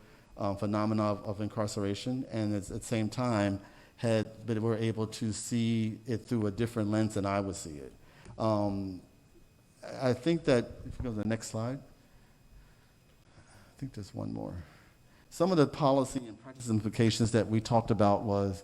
phenomena of incarceration, and at the same time were able to see it through a different lens than I would see it. I think that, if you go to the next slide, I think there's one more. Some of the policy and practice implications that we talked about was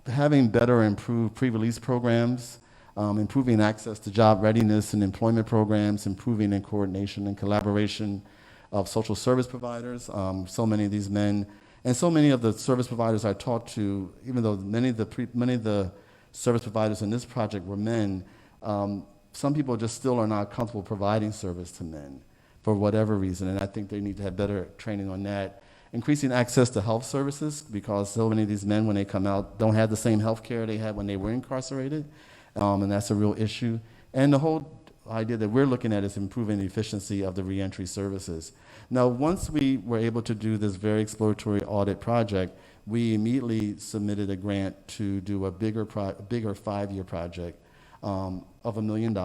having better improved pre-release programs, improving access to job readiness and employment programs, improving in coordination and collaboration of social service providers. So many of these men, and so many of the service providers I talked to, even though many of the service providers in this project were men, some people just still are not comfortable providing service to men for whatever reason, and I think they need to have better training on that. Increasing access to health services, because so many of these men, when they come out, don't have the same health care they had when they were incarcerated, and that's a real issue. And the whole idea that we're looking at is improving the efficiency of the reentry services. Now, once we were able to do this very exploratory audit project, we immediately submitted a grant to do a bigger 5-year project of $1 million,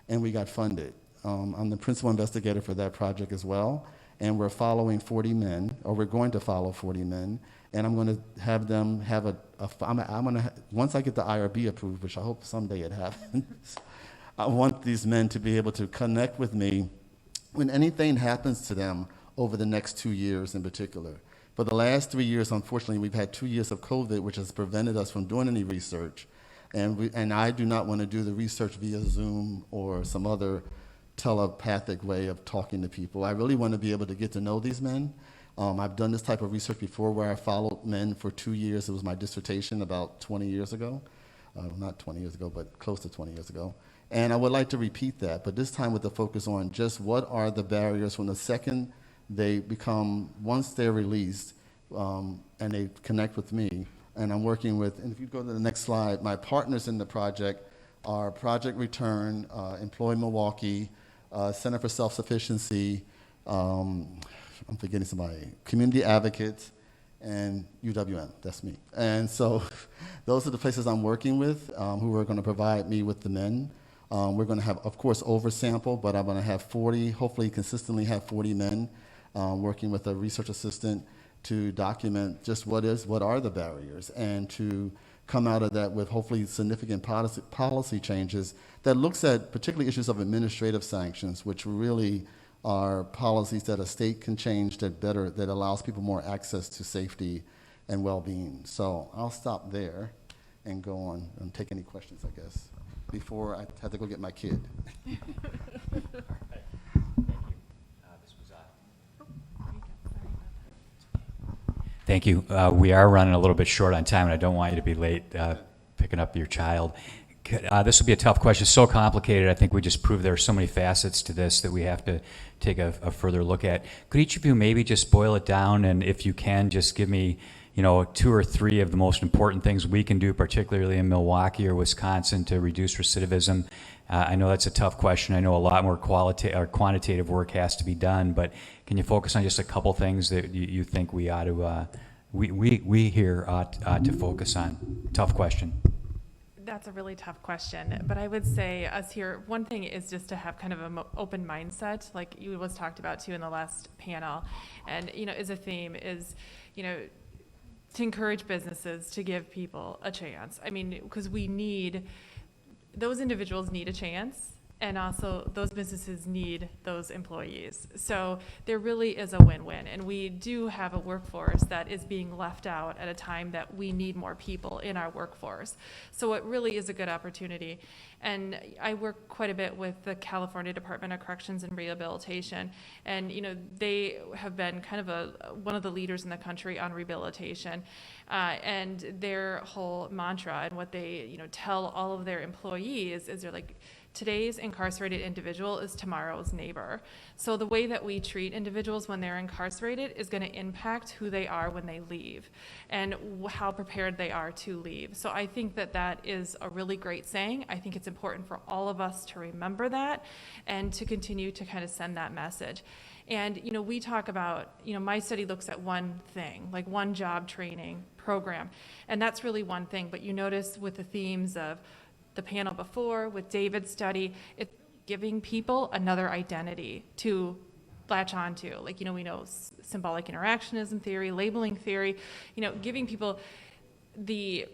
and we got funded. I'm the principal investigator for that project as well, and we're following 40 men, or we're going to follow 40 men, and I'm going to have them have once I get the IRB approved, which I hope someday it happens, I want these men to be able to connect with me when anything happens to them over the next 2 years in particular. For the last 3 years, unfortunately, we've had 2 years of COVID, which has prevented us from doing any research, and I do not want to do the research via Zoom or some other telepathic way of talking to people. I really want to be able to get to know these men. I've done this type of research before where I followed men for 2 years. It was my dissertation about 20 years ago. Not 20 years ago, but close to 20 years ago. And I would like to repeat that, but this time with the focus on just what are the barriers from the second they become, once they're released and they connect with me. And I'm working with, and if you go to the next slide, my partners in the project are Project Return, Employ Milwaukee, Center for Self-Sufficiency, I'm forgetting somebody, Community Advocates, and UWM, that's me. And so those are the places I'm working with, who are going to provide me with the men. We're going to have, of course, oversample, but I'm going to have 40, hopefully consistently have 40 men working with a research assistant to document just what are the barriers, and to come out of that with hopefully significant policy changes that looks at particularly issues of administrative sanctions, which really are policies that a state can change that allows people more access to safety and well-being. So I'll stop there and go on and take any questions, I guess, before I have to go get my kid. Thank you. We are running a little bit short on time, and I don't want you to be late picking up your child. This will be a tough question. It's so complicated. I think we just proved there are so many facets to this that we have to take a further look at. Could each of you maybe just boil it down, and if you can, just give me, 2 or 3 of the most important things we can do, particularly in Milwaukee or Wisconsin, to reduce recidivism? I know that's a tough question. I know a lot more quantitative work has to be done, but can you focus on just a couple things that you think we ought to, we here ought to focus on? Tough question. That's a really tough question, but I would say us here, one thing is just to have kind of an open mindset, like you was talked about too in the last panel, and is a theme is, to encourage businesses to give people a chance. I mean, because those individuals need a chance, and also those businesses need those employees. So there really is a win-win, and we do have a workforce that is being left out at a time that we need more people in our workforce. So it really is a good opportunity. And I work quite a bit with the California Department of Corrections and Rehabilitation, and they have been kind of one of the leaders in the country on rehabilitation, and their whole mantra and what they tell all of their employees is they're like, today's incarcerated individual is tomorrow's neighbor. So the way that we treat individuals when they're incarcerated is going to impact who they are when they leave and how prepared they are to leave. So I think that is a really great saying. I think it's important for all of us to remember that and to continue to kind of send that message. And we talk about, my study looks at one thing, like one job training program, and that's really one thing. But you notice with the themes of the panel before, with David's study, it's giving people another identity to latch onto. Like, we know symbolic interactionism theory, labeling theory, giving people the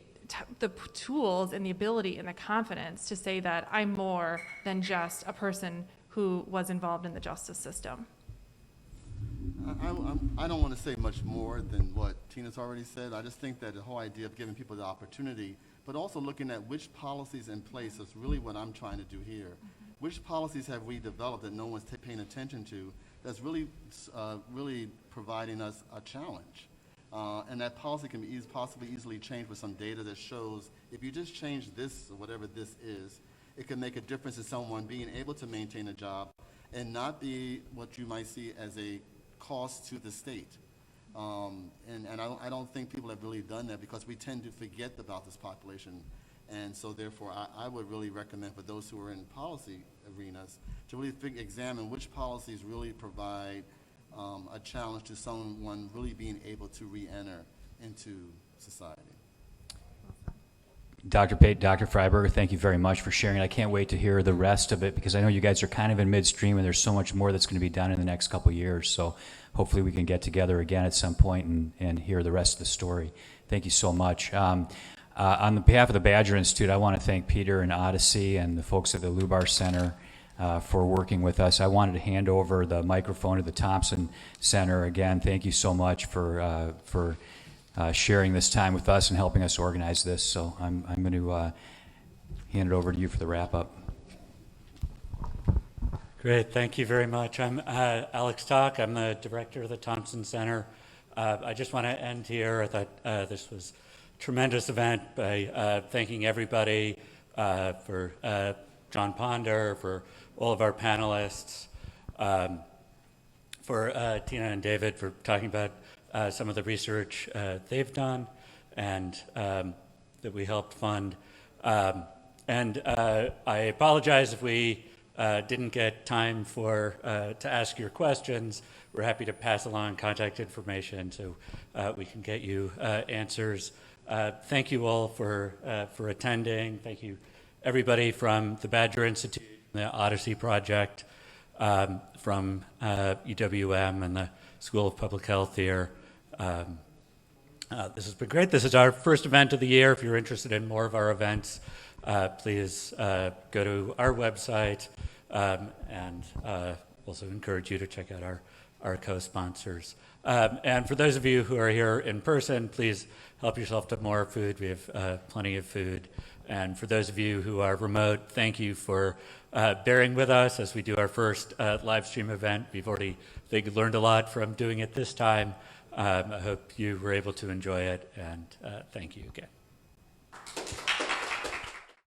tools and the ability and the confidence to say that I'm more than just a person who was involved in the justice system. I don't want to say much more than what Tina's already said. I just think that the whole idea of giving people the opportunity, but also looking at which policies in place is really what I'm trying to do here. Which policies have we developed that no one's paying attention to that's really providing us a challenge? And that policy can be possibly easily changed with some data that shows if you just change this, or whatever this is, it can make a difference in someone being able to maintain a job and not be what you might see as a cost to the state. And I don't think people have really done that because we tend to forget about this population. And so therefore, I would really recommend for those who are in policy arenas to really examine which policies really provide a challenge to someone really being able to re-enter into society. Dr. Pate, Dr. Freiberger, thank you very much for sharing. I can't wait to hear the rest of it because I know you guys are kind of in midstream and there's so much more that's going to be done in the next couple of years. So hopefully we can get together again at some point and hear the rest of the story. Thank you so much. On behalf of the Badger Institute, I want to thank Peter and Odyssey and the folks at the Lubar Center for working with us. I wanted to hand over the microphone to the Thompson Center. Again, thank you so much for sharing this time with us and helping us organize this. So I'm going to hand it over to you for the wrap-up. Great, thank you very much. I'm Alex Talk. I'm the director of the Thompson Center. I just want to end here. I thought this was a tremendous event by thanking everybody for John Ponder, for all of our panelists, for Tina and David for talking about some of the research they've done and that we helped fund. And I apologize if we didn't get time to ask your questions. We're happy to pass along contact information so we can get you answers. Thank you all for attending. Thank you, everybody from the Badger Institute, the Odyssey Project, from UWM and the School of Public Health here. This has been great. This is our first event of the year. If you're interested in more of our events, please go to our website, and also encourage you to check out our co-sponsors. And for those of you who are here in person, please help yourself to more food. We have plenty of food. And for those of you who are remote, thank you for bearing with us as we do our first live stream event. We've already, I think, learned a lot from doing it this time. I hope you were able to enjoy it, and thank you again.